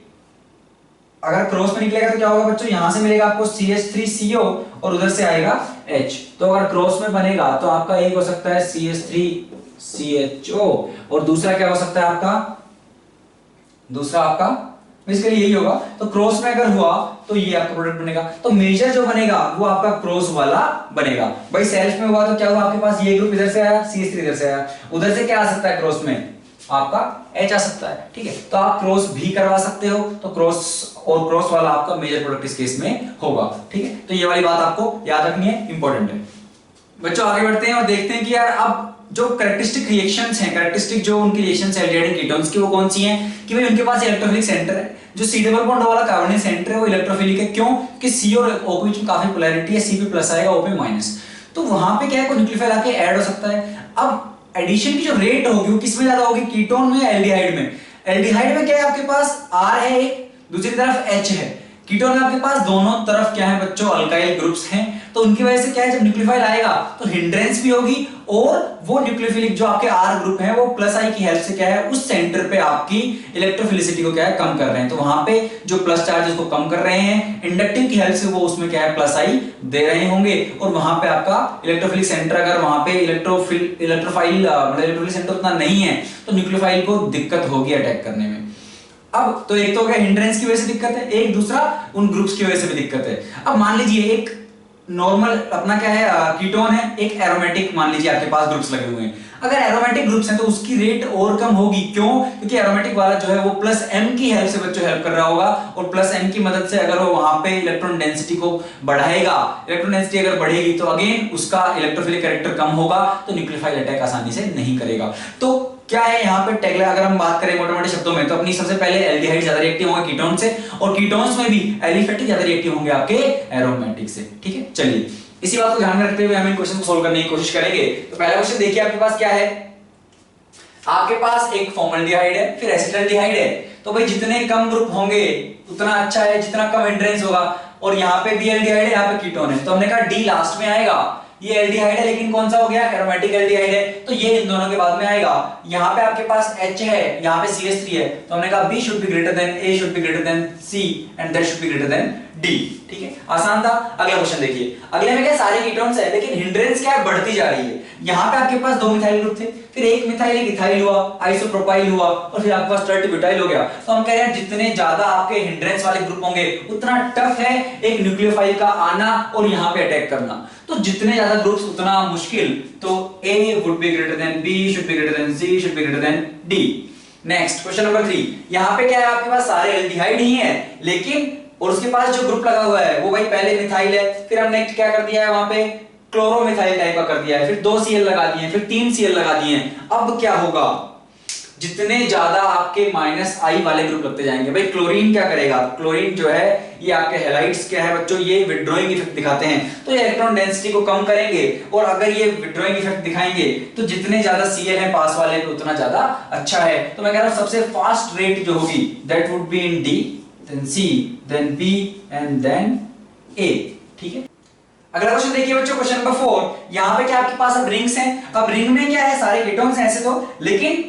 अगर क्रॉस में निकलेगा तो क्या होगा बच्चों, यहां से मिलेगा आपको CH3CO और उधर से आएगा H। तो अगर क्रॉस में बनेगा तो आपका एक हो सकता है CH3CHO और दूसरा क्या हो सकता है आपका, दूसरा आपका इसके लिए यही होगा। तो क्रॉस में अगर हुआ तो ये आपका प्रोडक्ट बनेगा। तो मेजर जो बनेगा वो आपका क्रॉस वाला बनेगा। भाई सेल्फ में हुआ तो क्या हुआ आपके पास, ये ग्रुप इधर से आया, CH3 इधर से आया, उधर से क्या आ सकता है क्रॉस में आपका H आ सकता है, ठीक है। तो आप क्रॉस भी करवा सकते हो, तो क्रॉस और क्रॉस वाला आपका मेजर प्रोडक्ट इस केस में होगा, ठीक है। तो ये वाली बात आपको याद रखनी है, इंपॉर्टेंट है। बच्चों आगे बढ़ते हैं और देखते हैं कि यार अब जो कैरेक्टरिस्टिक रिएक्शंस हैं, कैरेक्टरिस्टिक जो उनकी रिएक्शंस है एल्डिहाइड एंड कीटोन्स की, वो कौन सी हैं, कि भाई उनके पास इलेक्ट्रोफिलिक सेंटर है, जो C डबल बॉन्ड वाला कार्बोनिल सेंटर है वो इलेक्ट्रोफिलिक है। क्यों, कि C और O के बीच में काफी पोलैरिटी है, C पे प्लस आएगा, O पे माइनस, तो वहां पे क्या है, कोई न्यूक्लियोफाइल आके ऐड हो सकता है। अब एडिशन की जो रेट होगी वो किसमें ज्यादा होगी, कीटोन में या एल्डिहाइड में। एल्डिहाइड में क्या है, आपके पास R है एक, दूसरी तरफ H है। कीटोन में आपके पास दोनों तरफ क्या है बच्चों, अल्काइल ग्रुप्स हैं, तो उनकी वजह से क्या है, जब न्यूक्लियोफाइल आएगा तो हिंड्रेंस भी होगी और वो न्यूक्लियोफिलिक जो आपके R ग्रुप है वो प्लस आई की हेल्प से क्या है, उस सेंटर पे आपकी इलेक्ट्रोफिलिसिटी को क्या है, कम कर रहे हैं। तो वहां पे जो प्लस चार्ज उसको कम कर रहे हैं, इंडक्टिव की हेल्प से वो उसमें क्या है, प्लस आई दे रहे होंगे, और वहां पे आपका इलेक्ट्रोफिलिक सेंटर, अगर वहां पे इलेक्ट्रोफाइल मतलब इलेक्ट्रोफिलिक सेंटर उतना नहीं है तो न्यूक्लियोफाइल को दिक्कत होगी अटैक करने में। अब तो एक तो हो गया हिंड्रेंस की वजह से दिक्कत है, एक दूसरा उन ग्रुप्स की वजह से भी दिक्कत है। अब मान लीजिए एक नॉर्मल अपना क्या है, कीटोन है, एक एरोमेटिक मान लीजिए आपके पास ग्रुप्स लगे हुए हैं। अगर एरोमेटिक ग्रुप्स हैं तो उसकी रेट और कम होगी। क्यों, क्योंकि एरोमेटिक वाला जो है वो प्लस m की हेल्प से बच्चों हेल्प कर रहा होगा, और प्लस m की मदद से अगर वो वहां पे इलेक्ट्रॉन डेंसिटी को बढ़ाएगा, इलेक्ट्रॉन डेंसिटी अगर बढ़ेगी तो अगेन उसका इलेक्ट्रोफिलिक कैरेक्टर कम होगा, तो न्यूक्लियोफाइल अटैक आसानी से नहीं करेगा। तो क्या है यहाँ पे टैगलाइन, अगर हम बात करें मोटे-मोटे शब्दों में, तो अपनी सबसे पहले एल्डिहाइड ज्यादा रिएक्टिव होंगे कीटोन से, और कीटोन्स में भी एलिफेटिक ज्यादा रिएक्टिव होंगे आपके एरोमेटिक से, ठीक है। चलिए इसी बात को ध्यान में रखते हुए हम इन क्वेश्चन को सोल्व करने की कोशिश करेंगे। तो पहला क्वेश्चन देखिए, आपके पास क्या है, आपके पास एक फॉर्मल्डिहाइड है, फिर एसिटाल्डिहाइड है। तो भाई जितने कम ग्रुप होंगे उतना अच्छा है, जितना कम हिंड्रेंस होगा। और यहाँ पे भी एल्डिहाइड है, यहाँ पे कीटोन है, तो हमने कहा डी लास्ट में आएगा। ये एल्डिहाइड है लेकिन कौन सा हो गया, एरोमेटिक एल्डिहाइड है, तो ये इन दोनों के बाद में आएगा। यहाँ पे आपके पास H है, यहाँ पे CH3 है, तो हमने कहा B should be greater than A should be greater than C and that should be greater than D। ठीक है, आसान था। अगला क्वेश्चन देखिए, अगले में क्या सारे कीटोन्स है लेकिन हिंड्रेंस क्या है, बढ़ती जा रही है। यहाँ पे आपके पास 2 मिथाइल ग्रुप थे, फिर एक मिथाइल एक इथाइल हुआ, आइसोप्रोपाइल हुआ, और फिर आपके पास टर्टिब्यूटाइल हो गया। तो हम कह रहे हैं जितने ज्यादा आपके हिंड्रेंस वाले ग्रुप होंगे उतना टफ है एक न्यूक्लियोफाइल का आना और यहाँ पे अटैक करना। तो जितने ज्यादा ग्रुप्स उतना मुश्किल, तो A would be greater than B should be greater than C should be greater than D। Next question number 3, यहाँ पे क्या है, आपके पास सारे एल्डिहाइड ही हैं लेकिन और उसके पास जो ग्रुप लगा हुआ है वो भाई पहले मिथाइल है, फिर हमने क्या कर दिया है वहां पे क्लोरोमिथाइल टाइप का कर दिया है, फिर 2 Cl लगा दिए, फिर 3 Cl लगा दिए। अब क्या होगा, जितने ज्यादा आपके -I वाले ग्रुप लगते जाएंगे, भाई क्लोरीन क्या करेगा, क्लोरीन जो है ये आपके हैलाइड्स क्या है बच्चों, ये विड्रॉइंग इफेक्ट दिखाते हैं, तो ये इलेक्ट्रॉन डेंसिटी को कम करेंगे, और अगर ये विड्रॉइंग इफेक्ट दिखाएंगे तो जितने ज्यादा Cl है पास वाले पे उतना ज्यादा अच्छा है। तो मैं कह रहा हूं सबसे फास्ट रेट जो होगी that would be in D, then C, then B and then A। ठीक है, अगला क्वेश्चन देखिए बच्चों, क्वेश्चन नंबर 4। यहाँ पे क्या आपके पास अब रिंग्स हैं, अब रिंग में क्या है, सारे कीटोन्स हैं ऐसे तो, लेकिन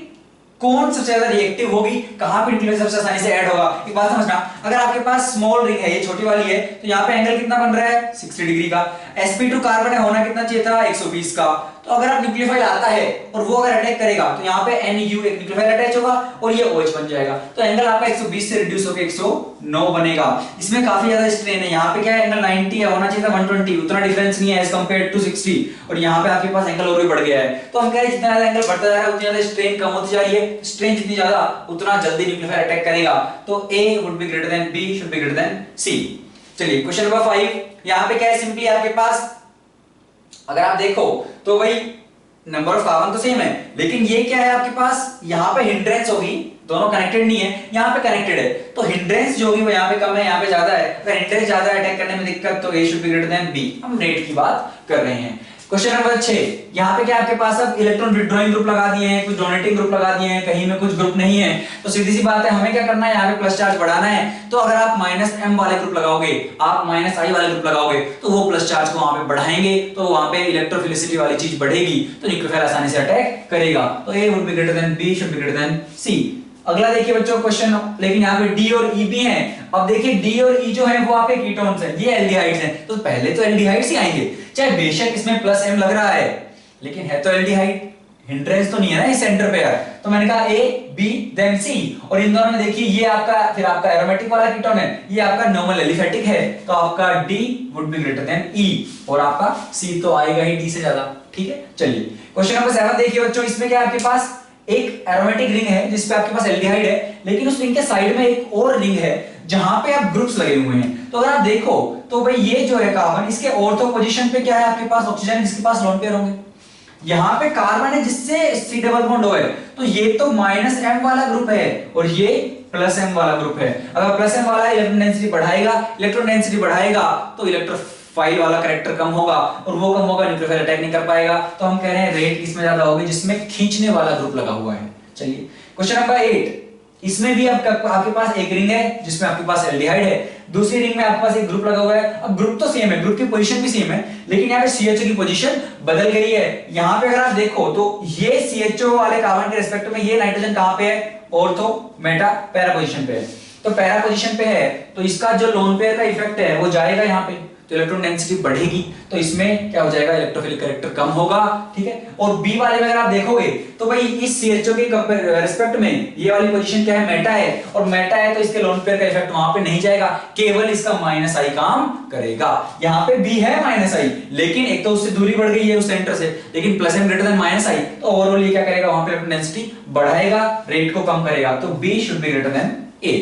कौन सबसे ज्यादा रिएक्टिव होगी, कहां पे न्यूक्लियोफाइल सबसे आसानी से ऐड होगा। एक बात समझना, अगर आपके पास स्मॉल रिंग है, ये छोटी वाली है, तो यहाँ पे एंगल कितना बन रहा है 60 डिग्री का, sp2 कार्बन है, होना कितना चाहिए था 120 का। तो अगर आप न्यूक्लियोफाइल आता है और वो अगर अटैक करेगा तो यहाँ पे Nu एक न्यूक्लियोफाइल अटैच होगा और ये OH बन जाएगा, तो एंगल आपका 120 से रिड्यूस होकर 109 बनेगा। इसमें काफी ज्यादा स्ट्रेन है, यहाँ पे क्या है एंगल 90 है, होना चाहिए था 120, उतना डिफरेंस नहीं है एज कंपेयर्ड टू 60, और यहाँ पे आपके पास एंगल और भी बढ़ गया है। तो हम कह रहे हैं जितना ज्यादा एंगल बढ़ता जा रहा है उतनी ज्यादा स्ट्रेन कम होती जा रही है, स्ट्रेन जितनी ज्यादा उतना जल्दी न्यूक्लियोफाइल अटैक करेगा, तो A would be greater than B should be greater than C। चलिए क्वेश्चन नंबर 5, यहाँ पे क्या है, सिंपली आपके पास अगर आप देखो तो भाई नंबर ऑफ कार्बन तो सेम है, लेकिन ये क्या है आपके पास, यहाँ पे हिंड्रेंस होगी, दोनों कनेक्टेड नहीं है, यहाँ पे कनेक्टेड है, तो हिंड्रेंस जो होगी वो यहाँ पे कम है, यहाँ पे ज्यादा है। अगर हिंड्रेंस ज्यादा अटैक करने में दिक्कत तो A should be greater than B। हम रेट की बात कर रहे हैं। क्वेश्चन नंबर 6, यहाँ पे क्या आपके पास अब इलेक्ट्रॉन विड्रॉइंग ग्रुप लगा दिए हैं, कुछ डोनेटिंग ग्रुप लगा दिए हैं, कहीं में कुछ ग्रुप नहीं है, तो सीधी सी बात है हमें क्या करना है, यहाँ पे प्लस चार्ज बढ़ाना है। तो अगर आप -M वाले ग्रुप लगाओगे, आप -I वाले ग्रुप लगाओगे, तो वो प्लस चार्ज को वहां पे बढ़ाएंगे, तो वहां पे इलेक्ट्रोफिलिसिटी वाली चीज बढ़ेगी, तो न्यूक्लियोफाइल आसानी से अटैक करेगा। तो A would be greater than B should be greater than C। अगला देखिए बच्चों क्वेश्चन, लेकिन यहाँ पे D और E भी हैं। अब देखिए D और E जो है वो आपके कीटोन्स हैं, ये एल्डिहाइड्स हैं, तो पहले तो एल्डिहाइड्स ही आएंगे, चाहे बेशक इसमें +M लग रहा है, लेकिन है तो एल्डिहाइड, हिंड्रेंस तो नहीं है ना इस सेंटर पे यार। तो मैंने कहा A B देन C, और इन दोनों में देखिए ये आपका फिर आपका एरोमेटिक वाला कीटोन है, ये आपका नॉर्मल एलिफेटिक है, तो आपका D would be greater than E, और आपका C तो आएगा ही D से ज्यादा। ठीक है, चलिए क्वेश्चन नंबर 7 देखिए बच्चों, इसमें क्या आपके पास एक एरोमेटिक रिंग है जिसपे आपके पास एल्डिहाइड है, लेकिन उस रिंग के साइड में एक और रिंग है जहां पे आप ग्रुप्स लगे हुए हैं। तो अगर आप देखो तो भाई ये जो है कार्बन, इसके ऑर्थो पोजीशन पे क्या है आपके पास ऑक्सीजन, जिसके पास लोन पेयर होंगे, यहाँ पे कार्बन है जिससे C डबल बॉन्ड हो है, तो ये तो -M वाला ग्रुप है और ये +M वाला ग्रुप है। अगर +M वाला इलेक्ट्रॉन डेंसिटी बढ़ाएगा, इलेक्ट्रॉन डेंसिटी बढ़ाएगा तो इलेक्ट्रोफाइल वाला कैरेक्टर कम होगा, और वो कम होगा न्यूक्लियोफाइल अटैक नहीं कर पाएगा। तो हम कह रहे हैं रेट किसमें ज्यादा होगी, जिसमें खींचने वाला ग्रुप लगा हुआ है। चलिए क्वेश्चन नंबर 8, इसमें भी आपके पास एक रिंग है जिसमें आपके पास एल्डिहाइड है, दूसरी रिंग में आपके पास एक ग्रुप लगा हुआ है। अब ग्रुप तो सेम है, ग्रुप की पोजीशन भी सेम है, लेकिन यहाँ पे CHO की पोजीशन बदल गई है। यहाँ पे अगर आप देखो तो ये CHO वाले कार्बन के रिस्पेक्ट में ये नाइट्रोजन कहाँ पे है, ऑर्थो मेटा पैरा पोजीशन पे है, तो पैरा पोजीशन पे है, तो इसका जो लोन पेयर का इफेक्ट है वो जाएगा यहाँ पे, तो इलेक्ट्रॉन डेंसिटी बढ़ेगी, तो इसमें क्या हो जाएगा, इलेक्ट्रोफिलिक कैरेक्टर कम होगा। ठीक है, और बी वाले में अगर आप देखोगे तो भाई इस CHO के रिस्पेक्ट में ये वाली पोजीशन क्या है, मेटा है, और मेटा है तो इसके लोन पेयर का इफेक्ट वहां पे नहीं जाएगा, केवल इसका -I काम करेगा। यहाँ पे बी है -I, लेकिन एक तो उससे दूरी बढ़ गई है उस सेंटर से, लेकिन +M greater than -I, तो ओवरऑल ये क्या करेगा, वहां पे इलेक्ट्रॉन डेंसिटी बढ़ाएगा, रेट को कम करेगा, तो B should be greater than A।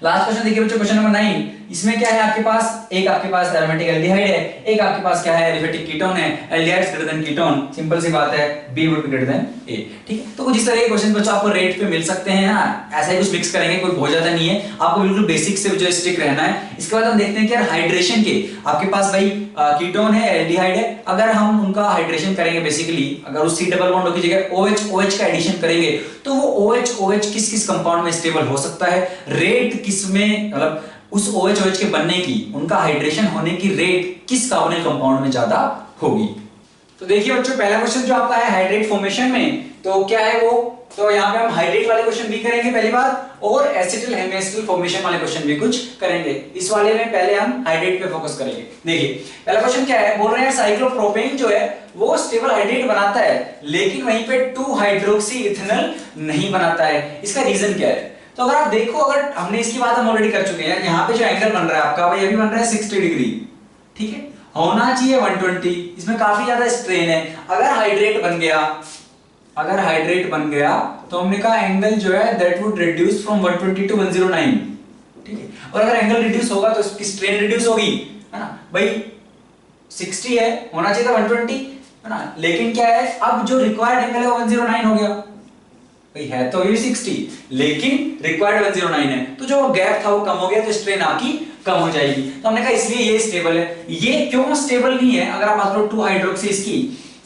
Last question देखिए बच्चों, क्वेश्चन नंबर 9, इसमें क्या है आपके पास, एक आपके पास एरोमेटिक एल्डिहाइड है, एक आपके पास क्या है, एलिफेटिक कीटोन है, aldehydes greater than ketone, simple सी बात है, B would be greater than A। ठीक है, तो कुछ इस तरह के क्वेश्चन बच्चों आपको रेट पे मिल सकते हैं, हाँ ऐसा ही कुछ मिक्स करेंगे, कोई बहुत ज्यादा नहीं है, आपको बिल्कुल बेसिक से जो स्टिक रहना है। इसके बाद हम देखते हैं कि यार हाइड्रेशन के आपके पास भाई कीटोन है, एल्डिहाइड है, अगर हम उनका हाइड्रेशन करेंगे बेसिकली, अगर उस C डबल बॉन्ड की जगह OH का एडिशन करेंगे, तो वो OH किस किस कंपाउंड में स्टेबल हो सकता है, रेट किस में, मतलब उस OH OH के बनने की, उनका हाइड्रेशन होने की रेट किस कार्बोनिल कंपाउंड में ज्यादा होगी। तो देखिए बच्चों, पहला क्वेश्चन जो आपका है हाइड्रेट फॉर्मेशन में, तो क्या है वो, तो यहाँ पे हम हाइड्रेट वाले क्वेश्चन भी करेंगे पहली बात, और एसिटिल हेमिएसिटिल फॉर्मेशन वाले क्वेश्चन भी कुछ करेंगे। इस वाले में पहले हम हाइड्रेट पे फोकस करेंगे। देखिए पहला क्वेश्चन क्या है, बोल रहे हैं साइक्लोप्रोपेन जो है वो स्टेबल हाइड्रेट बनाता है, लेकिन वहीं पे 2 हाइड्रोक्सी इथेनॉल नहीं बनाता है। इसका रीजन क्या है? तो अगर आप देखो, अगर हमने इसकी बात हम ऑलरेडी कर चुके हैं, यहाँ पे जो एंगल बन रहा है आपका, भाई अभी बन रहा है 60 डिग्री, ठीक है, होना चाहिए 120, इसमें काफी ज्यादा स्ट्रेन है। अगर हाइड्रेट बन गया तो हमने कहा एंगल जो है that would reduce from 120 to 109, ठीक है, और अगर एंगल रिड्यूस होगा तो इसकी स्ट्रेन रिड्यूस होगी, है ना भाई, 60 है, होना चाहिए था 120, है ना, लेकिन क्या है, अब जो रिक्वायर्ड एंगल है वो 109 हो गया, भाई है तो ये 60 लेकिन रिक्वायर्ड 109 है, तो जो गैप था वो कम हो गया, तो स्ट्रेन आपकी कम हो जाएगी। तो हमने कहा इसलिए ये स्टेबल है। ये क्यों स्टेबल नहीं है? अगर आप बात करो 2 हाइड्रोक्सी इसकी,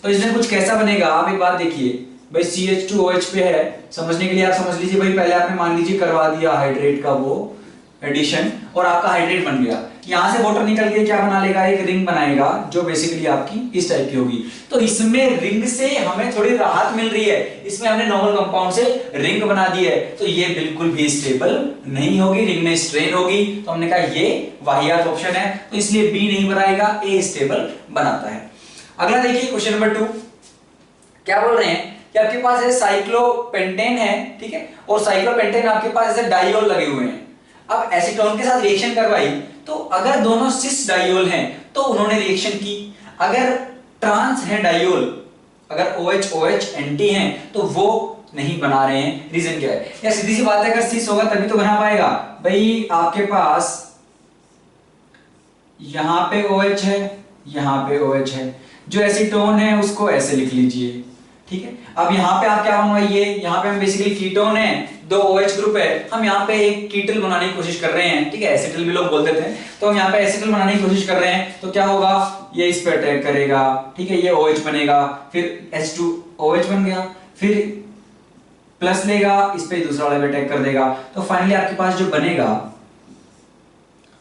तो इसमें कुछ कैसा बनेगा, आप एक बात देखिए भाई, CH2OH पे है, समझने के लिए आप समझ लीजिए भाई, पहले आपने मान लीजिए करवा दिया हाइड्रेट का वो एडिशन, और आपका हाइड्रेट बन गया, यहां से वाटर निकल के क्या बना लेगा, एक रिंग बनाएगा जो बेसिकली आपकी इस टाइप की होगी। तो इसमें रिंग से हमें थोड़ी राहत मिल रही है, इसमें हमने नॉर्मल कंपाउंड से रिंग बना दी है, तो ये बिल्कुल भी स्टेबल नहीं होगी, रिंग में स्ट्रेन होगी। तो हमने कहा ये वाहियात ऑप्शन है, तो इसलिए बी नहीं बनाएगा, ए स्टेबल बनाता है। अगला देखिए क्वेश्चन नंबर 2, क्या बोल रहे हैं कि आपके पास है साइक्लोपेंटेन है, ठीक है, और साइक्लोपेंटेन आपके पास ऐसे डाइऑल लगे हुए हैं। अब एसीटोन के साथ रिएक्शन करवाई, तो अगर दोनों सिस डाइऑल हैं तो उन्होंने रिएक्शन की, अगर ट्रांस है डाइऑल, अगर OH OH एंटी हैं तो वो नहीं बना रहे हैं। रीजन क्या है? या सीधी सी बात है, अगर सिस होगा तभी तो बना पाएगा। भाई आपके पास यहां पे OH है, यहां पे OH है, जो एसीटोन है उसको ऐसे लिख लीजिए, ठीक है। अब यहाँ पे आप क्या बनवाइए, यहाँ पे हम बेसिकली कीटोन है, 2 OH ग्रुप है, हम यहाँ पे एक कीटल बनाने की कोशिश कर रहे हैं, ठीक है, एसिटल भी लोग बोल देते हैं, तो हम यहाँ पे एसिटल बनाने की कोशिश कर रहे हैं, तो क्या होगा, ये इस पे अटैक करेगा, ठीक है, ये OH बनेगा, फिर H2OH बन गया, फिर प्लस लेगा, इस पे दूसरा वाला अटैक कर देगा, तो फाइनली आपके पास जो बनेगा,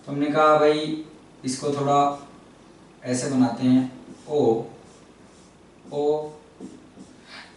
तो हमने कहा भाई इसको थोड़ा ऐसे बनाते हैं, O,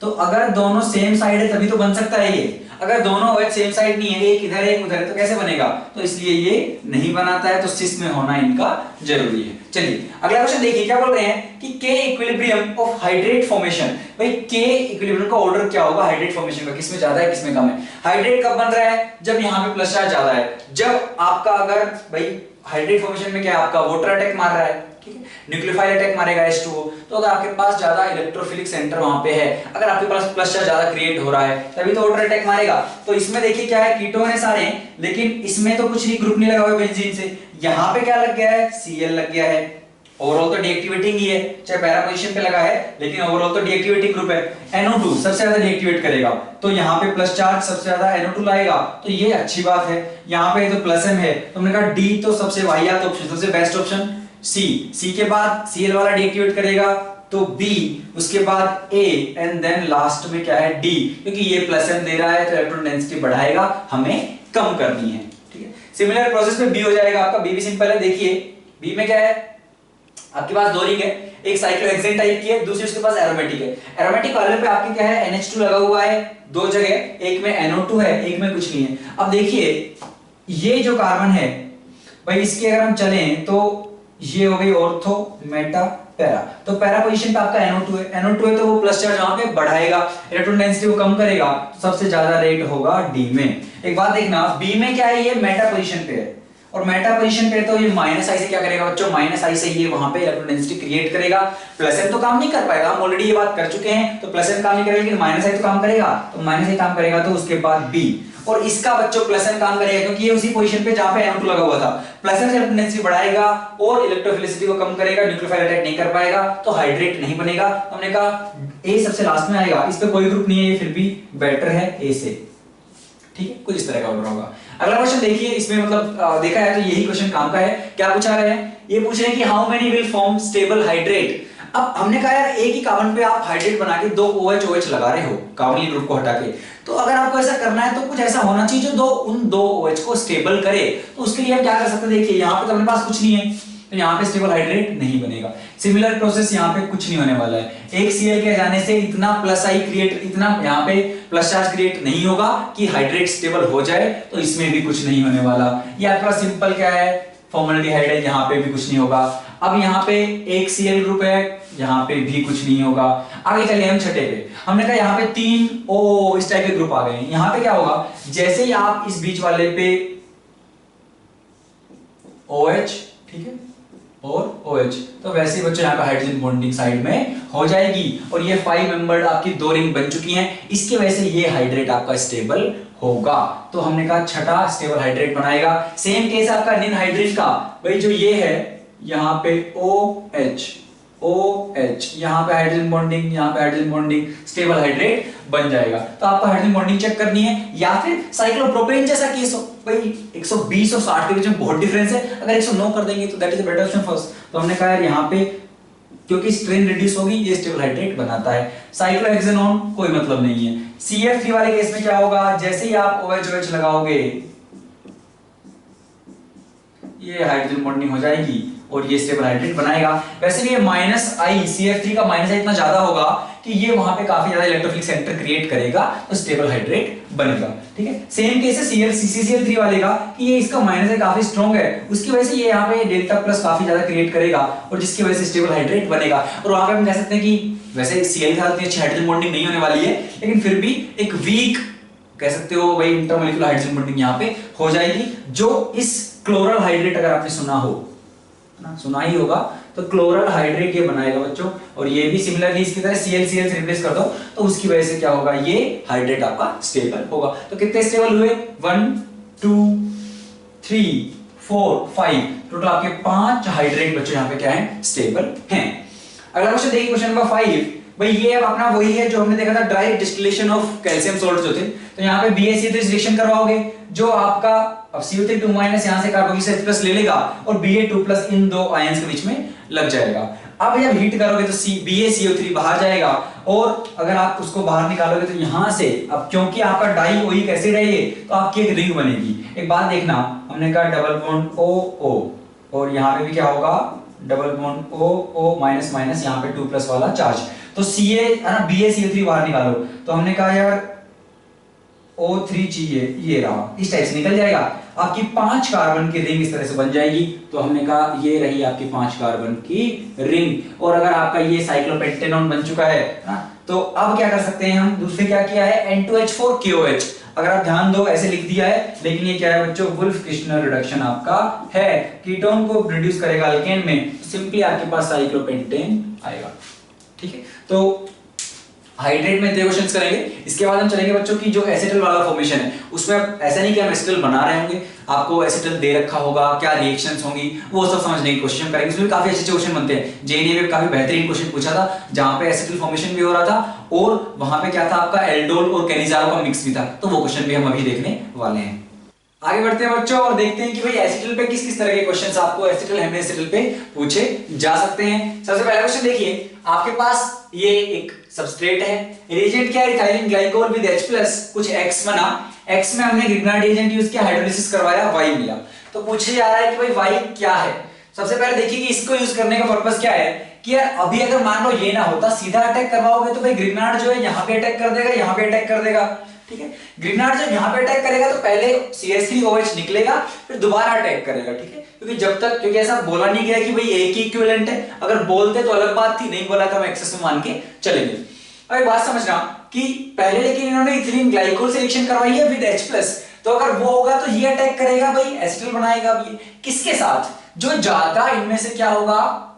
तो अगर दोनों सेम साइड है तभी तो बन सकता है ये, अगर दोनों OH सेम साइड नहीं है, एक इधर एक उधर है, तो कैसे बनेगा? तो इसलिए ये नहीं बनाता है, तो सिस में होना इनका जरूरी है। चलिए अगला क्वेश्चन देखिए, क्या बोल रहे हैं कि K equilibrium of hydrate formation, भाई K इक्विलिब्रियम का ऑर्डर क्या होगा हाइड्रेट फॉर्मेशन का, किसमें ज्यादा है किसमें कम है? हाइड्रेट कब बन रहा है? जब यहाँ पे प्लस चार्ज ज्यादा है, जब आपका अगर भाई हाइड्रेट फॉर्मेशन में क्या आपका वाटर अटैक मार रहा है, ठीक है, न्यूक्लियोफाइल अटैक मारेगा H2O, तो अगर आपके पास ज्यादा इलेक्ट्रोफिलिक सेंटर वहां पे है, अगर आपके पास प्लस चार्ज ज्यादा क्रिएट हो रहा है, तभी तो वाटर अटैक मारेगा। तो इसमें देखिए क्या है, कीटोन है सारे, लेकिन इसमें तो कुछ ही ग्रुप नहीं लगा हुआ बेंजीन से, यहाँ पे क्या लग गया है, Cl लग गया है, ओवरऑल तो डीएक्टिवेटिंग ही है, चाहे पैरा पोजीशन पे लगा है, लेकिन ओवरऑल तो डीएक्टिवेटिंग ग्रुप है। NO2 सबसे ज्यादा डीएक्टिवेट करेगा, तो यहाँ पे प्लस चार्ज सबसे ज्यादा NO2 लाएगा, तो ये अच्छी बात है। यहाँ पे तो प्लस M है, तो हमने कहा D तो सबसे वाहियात ऑप्शन, सबसे बेस्ट ऑप्शन। C के बाद Cl वाला डीएक्टिवेट करेगा, तो B, उसके बाद A, एंड देन लास्ट में क्या है D, क्योंकि ये प्लस M दे रहा है तो इलेक्ट्रॉन डेंसिटी बढ़ाएगा, हमें कम करनी है, ठीक है। सिमिलर प्रोसेस में B हो जाएगा आपका, B भी सिंपल है। देखिए B में क्या है, आपके पास 2 रिंग है, एक साइक्लोहेक्सेन टाइप की है, दूसरी उसके पास एरोमेटिक है। एरोमेटिक वाले पे आपके क्या है, NH2 लगा हुआ है 2 जगह, एक में NO2 है, एक में कुछ नहीं है। अब देखिए ये जो कार्बन है भाई, इसके अगर हम चलें तो ये हो गई ऑर्थो, मेटा, पैरा, तो पैरा पोजीशन पे आपका NO2 है, NO2 है तो वो प्लस चार्ज वहां पे बढ़ाएगा, इलेक्ट्रॉन डेंसिटी को कम करेगा, तो सबसे ज्यादा रेट होगा D में। एक बात देखना, B में क्या है, ये मेटा पोजीशन पे है, और मेटा पोजीशन पे तो ये माइनस आई से क्या करेगा बच्चों, माइनस आई से ये वहां पे इलेक्ट्रॉन डेंसिटी क्रिएट करेगा। प्लस एम तो काम नहीं कर पाएगा, हम ऑलरेडी ये बात कर चुके हैं, तो प्लस एम काम नहीं करेगा, लेकिन माइनस आई तो काम करेगा, तो माइनस आई काम करेगा, तो उसके बाद बी, और इसका बच्चों प्लस एम काम करेगा, क्योंकि ये उसी पोजीशन पे जहां पे NO2 लगा हुआ था। प्लस एम इलेक्ट्रॉन डेंसिटी बढ़ाएगा और इलेक्ट्रोफिलिसिटी को कम करेगा, न्यूक्लियोफाइल अटैक नहीं कर पाएगा, तो हाइड्रेट नहीं बनेगा। हमने कहा ए सबसे लास्ट में आएगा, इस पे कोई ग्रुप नहीं है, ये फिर भी बेटर है ए से, ठीक है, कुछ इस तरह का ऑर्डर होगा। अगला क्वेश्चन देखिए, इसमें मतलब देखा है तो यही क्वेश्चन काम का है। क्या पूछा रहे हैं, ये पूछ रहे हैं कि how many will form stable hydrate. अब हमने कहा यार एक ही कार्बन पे आप हाइड्रेट बना के दो OH OH लगा रहे हो कार्बोनिल ग्रुप को हटा के, तो अगर आपको ऐसा करना है तो कुछ ऐसा होना चाहिए जो उन दो OH को स्टेबल करे। तो उसके लिए हम क्या कर सकते हैं, देखिए यहाँ पे तो अपने पास कुछ नहीं है, तो यहाँ पे स्टेबल हाइड्रेट नहीं बनेगा। सिमिलर प्रोसेस यहाँ पे कुछ नहीं होने वाला है, एक Cl के जाने से इतना प्लस आई क्रिएट, इतना यहाँ पे प्लस चार्ज क्रिएट नहीं होगा कि हाइड्रेट स्टेबल हो जाए, तो इसमें भी कुछ नहीं होने वाला। ये आपका सिंपल क्या है, फॉर्मल्डिहाइड है, यहाँ पे भी कुछ नहीं होगा। अब यहाँ पे एक Cl ग्रुप है, यहाँ पे भी कुछ नहीं होगा। आगे चलिए हम छठे पे, हमने कहा यहाँ पे 3 O इस टाइप के ग्रुप आ गए हैं। यहाँ पे क्या होगा, जैसे ही आप इस बीच वाले पे OH, ठीक है, और OH, तो वैसे ही बच्चों यहाँ पे हाइड्रोजन बॉन्डिंग साइड में हो जाएगी और ये 5 मेंबर्ड आपकी 2 रिंग बन चुकी हैं। इसकी वजह से ये हाइड्रेट आपका स्टेबल होगा। तो हमने कहा छठा स्टेबल हाइड्रेट बनाएगा। सेम केस आपका निन हाइड्रेट का, भाई जो ये है यहाँ पे OH OH, यहाँ पे हाइड्रोजन बॉन्डिंग, यहाँ पे हाइड्रोजन बॉन्डिंग, स्टेबल हाइड्रेट बन जाएगा। तो आपको हाइड्रोजन बॉन्डिंग चेक करनी है, या फिर साइक्लोप्रोपेन जैसा केस हो, भाई 120 और 60 के बीच में बहुत डिफरेंस है, अगर 109 कर देंगे तो that is the better option first. तो हमने कहा यार यहाँ पे क्योंकि स्ट्रेन रिड्यूस होगी, ये स्टेबल हाइड्रेट बनाता है। साइक्लोहेक्सेनोन कोई मतलब नहीं है। CF3 वाले केस में क्या होगा, जैसे ही आप OH OH लगाओगे ये हाइड्रोजन बॉन्डिंग हो जाएगी और ये स्टेबल हाइड्रेट बनाएगा। वैसे भी ये -I CF3 का -I इतना ज्यादा होगा कि ये वहां पे काफी ज्यादा इलेक्ट्रोफिलिक सेंटर क्रिएट करेगा, तो स्टेबल हाइड्रेट बनेगा। ठीक है, सेम केस है CCCl3 वाले का, कि ये इसका -I काफी स्ट्रांग है, उसकी वजह से ये यहाँ पे डेल्टा प्लस काफी ज्यादा क्रिएट करेगा और जिसकी वजह से स्टेबल हाइड्रेट बनेगा। और वहां पे हम कह सकते हैं कि वैसे Cl के साथ इतनी अच्छी हाइड्रोजन बॉन्डिंग नहीं होने वाली है, लेकिन फिर भी एक वीक कह सकते हो भाई इंटरमोलिक्यूलर हाइड्रोजन बॉन्डिंग यहाँ पे हो जाएगी। जो इस क्लोरल हाइड्रेट, अगर आपने सुना हो ना, सुना ही होगा, तो क्लोरल हाइड्रेट ये बनाएगा बच्चों, और ये भी सिमिलरली इसकी तरह Cl से रिप्लेस कर दो, तो उसकी वजह से क्या होगा, ये हाइड्रेट आपका स्टेबल होगा। तो कितने स्टेबल हुए, 1 2 3 4 5, टोटल आपके 5 हाइड्रेट बच्चों यहाँ पे क्या है, स्टेबल हैं। अगला क्वेश्चन देखिए, क्वेश्चन नंबर 5। भाई ये अब अपना वही है जो हमने देखा था, direct distillation of calcium salt जो थे। तो यहाँ पे BaCO3 रिएक्शन करवाओगे, जो आपका अब CO3 2- यहाँ से कार्बोक्सिल H+ ले लेगा और Ba2+ इन दो आयंस के बीच में लग जाएगा। अब जब हीट करोगे तो BaCO3 बाहर जाएगा, और अगर आप उसको बाहर निकालोगे तो यहाँ से, अब क्योंकि आपका डाइओइक एसिड है ये, तो आपकी एक रिंग बनेगी। एक बात देखना, हमने कहा डबल बॉन्ड OO, और यहाँ पे भी क्या होगा, डबल बॉन्ड OO माइनस यहाँ पे 2+ वाला चार्ज। तो BaCO3 बाहर निकालो, तो हमने कहा यार O3 चाहिए, ये रहा, इस टाइप से निकल जाएगा। आपकी 5 कार्बन की रिंग इस तरह से बन जाएगी। तो हमने कहा ये रही आपकी 5 कार्बन की रिंग। और अगर आपका ये साइक्लोपेंटेनॉन बन चुका है ना, तो अब क्या कर सकते हैं हम, दूसरे क्या किया है, N2H4KOH। अगर आप ध्यान दो ऐसे लिख दिया है, लेकिन ये क्या है बच्चों, वुल्फ किर्चनर रिडक्शन आपका है, कीटोन को रिड्यूस करेगा अल्केन में, सिंपली आपके पास साइक्लोपेंटेन आएगा। ठीक है, तो हाइड्रेट में 3 क्वेश्चंस करेंगे। इसके बाद हम चलेंगे बच्चों की जो एसिटल वाला फॉर्मेशन है, उसमें ऐसा नहीं कि हम एसिटल बना रहे होंगे, आपको एसिटल दे रखा होगा, क्या रिएक्शंस होंगी वो सब समझने की कोशिश हम करेंगे। इसमें काफी अच्छे क्वेश्चन बनते हैं। जेईई में काफी बेहतरीन क्वेश्चन पूछा था, जहां पे एसिटल फॉर्मेशन भी हो रहा था और वहां पे क्या था आपका एल्डोल और कैनिजाल का मिक्स भी था, तो वो क्वेश्चन भी हम अभी देखने वाले हैं। आगे बढ़ते हैं बच्चों और देखते हैं कि भाई एसिटल पे किस किस तरह के क्वेश्चंस आपको एसिटल हेमिएसिटल पे पूछे जा सकते हैं। सबसे पहला क्वेश्चन देखिए, आपके पास ये एक सबस्ट्रेट है, रिएजेंट क्या है, इथाइलिन ग्लाइकोल विद H+, कुछ X बना, X में हमने ग्रिग्नार्ड रिएजेंट यूज किया, हाइड्रोलिसिस करवाया, Y मिला। तो पूछे जा रहा है कि भाई Y क्या है। सबसे पहले देखिए कि इसको यूज करने का पर्पस क्या है, कि यार अभी अगर मान लो ये ना होता, सीधा अटैक करवाओगे तो भाई ग्रिग्नार्ड जो है यहाँ पे अटैक कर देगा, यहाँ पे अटैक कर देगा। ठीक है, ग्रिग्नार्ड जब यहाँ पे अटैक करेगा तो पहले CH3OH निकलेगा, फिर दोबारा अटैक करेगा। ठीक है, क्योंकि जब तक, क्योंकि ऐसा बोला नहीं गया कि भाई एक ही इक्विवेलेंट है, अगर बोलते तो अलग बात थी, नहीं बोला तो हम एक्सेस में मान के चलेंगे। अब एक बात समझना कि पहले लेकिन इन्होंने इथिलीन ग्लाइकोल से रिएक्शन करवाई है विद H+, तो अगर वो होगा तो ये अटैक करेगा भाई, एसिटल बनाएगा। ये किसके साथ, जो ज्यादा इनमें से क्या होगा,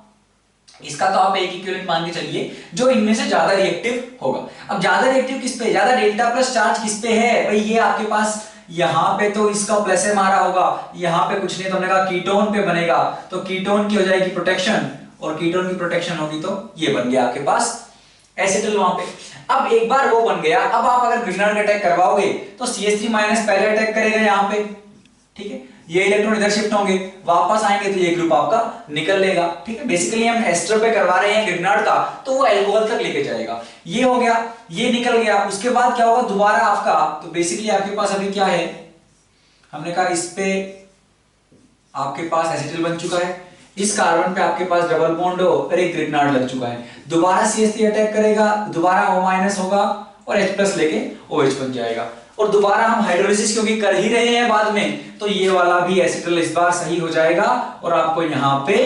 इसका तो आप एक इक्विवेलेंट मान के चलिए, जो इनमें से ज्यादा रिएक्टिव होगा। अब ज्यादा रिएक्टिव किस पे, ज्यादा डेल्टा प्लस चार्ज किस पे है भाई, ये आपके पास यहाँ पे तो इसका प्लस है मारा होगा, यहाँ पे कुछ नहीं, तो हमने कहा कीटोन पे बनेगा, तो कीटोन की हो जाएगी प्रोटेक्शन, और कीटोन की प्रोटेक्शन होगी तो ये बन गया आपके पास एसिटल वहां पे। अब एक बार वो बन गया, अब आप अगर ग्रिग्नार्ड अटैक करवाओगे तो CH3- पहले अटैक करेगा यहाँ पे। ठीक है, ये इलेक्ट्रॉन इधर शिफ्ट होंगे, वापस आएंगे तो ये ग्रुप आपका निकल लेगा। ठीक है, बेसिकली हम एस्टर पे करवा रहे हैं ग्रिग्नार्ड का, तो वो अल्कोहल तक लेके जाएगा। ये हो गया, ये निकल गया। उसके बाद क्या होगा दोबारा आपका, तो बेसिकली आपके पास अभी क्या है, हमने कहा इस पे आपके पास एसिटिल बन चुका है, इस कार्बन पे आपके पास डबल बॉन्ड हो और एक ग्रिग्नार्ड लग चुका है। दोबारा CH3 अटैक करेगा, दोबारा O- होगा और H+ लेके OH बन जाएगा। और दोबारा हम हाइड्रोलिसिस क्योंकि कर ही रहे हैं बाद में, तो ये वाला भी एसिटल इस बार सही हो जाएगा और आपको यहाँ पे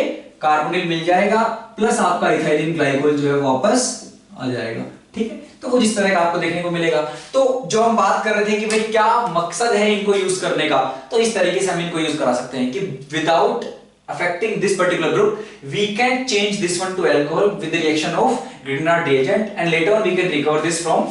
कार्बोनिल मिल जाएगा, प्लस आपका इथाइलिन ग्लाइकोल जो है वापस आ जाएगा। ठीक है, तो कुछ इस तरह का आपको देखने को मिलेगा। तो जो हम बात कर रहे थे कि भाई क्या मकसद है इनको यूज करने का, तो इस तरीके से हम इनको यूज करा सकते हैं कि without affecting this particular group we can change this one to alcohol with the reaction of Grignard reagent and later on we can recover this from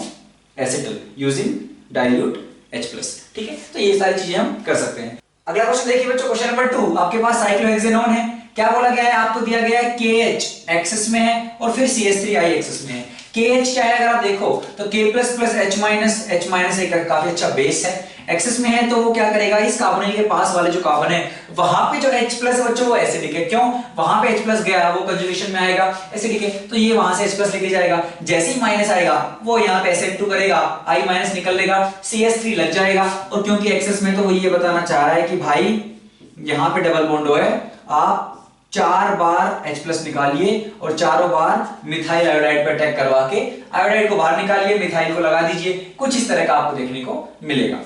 acetal using dilute H+। ठीक है, तो ये सारी चीजें हम कर सकते हैं। अगला क्वेश्चन देखिए बच्चों, क्वेश्चन नंबर 2 आपके पास साइक्लोहेक्सेनोन है। क्या बोला गया है, आपको दिया गया है KH एक्सेस में है और फिर CH3I एक्सेस में है। KH क्या है अगर आप देखो तो K++ H- एक काफी अच्छा बेस है, एक्सेस में है तो वो क्या करेगा, इस कार्बोनिल के पास वाले जो कार्बन है वहां पे जो H+ है बच्चों वो एसिडिक है। क्यों, वहां पे H+ गया वो कंजुगेशन में आएगा एसिडिक है, तो ये वहां से H+ लेके जाएगा। जैसे ही माइनस आएगा वो यहाँ पे Sn2 करेगा, I- निकल लेगा, CH3 लग जाएगा। और क्योंकि एक्सेस में तो वो ये बताना चाह रहा है कि भाई यहाँ पे डबल बॉन्ड है, आप 4 बार H+ निकालिए और चारों बार मिथाइल आयोडाइड पर अटैक करवा के आयोडाइड को बाहर निकालिए, मिथाइल को लगा दीजिए। कुछ इस तरह का आपको देखने को मिलेगा।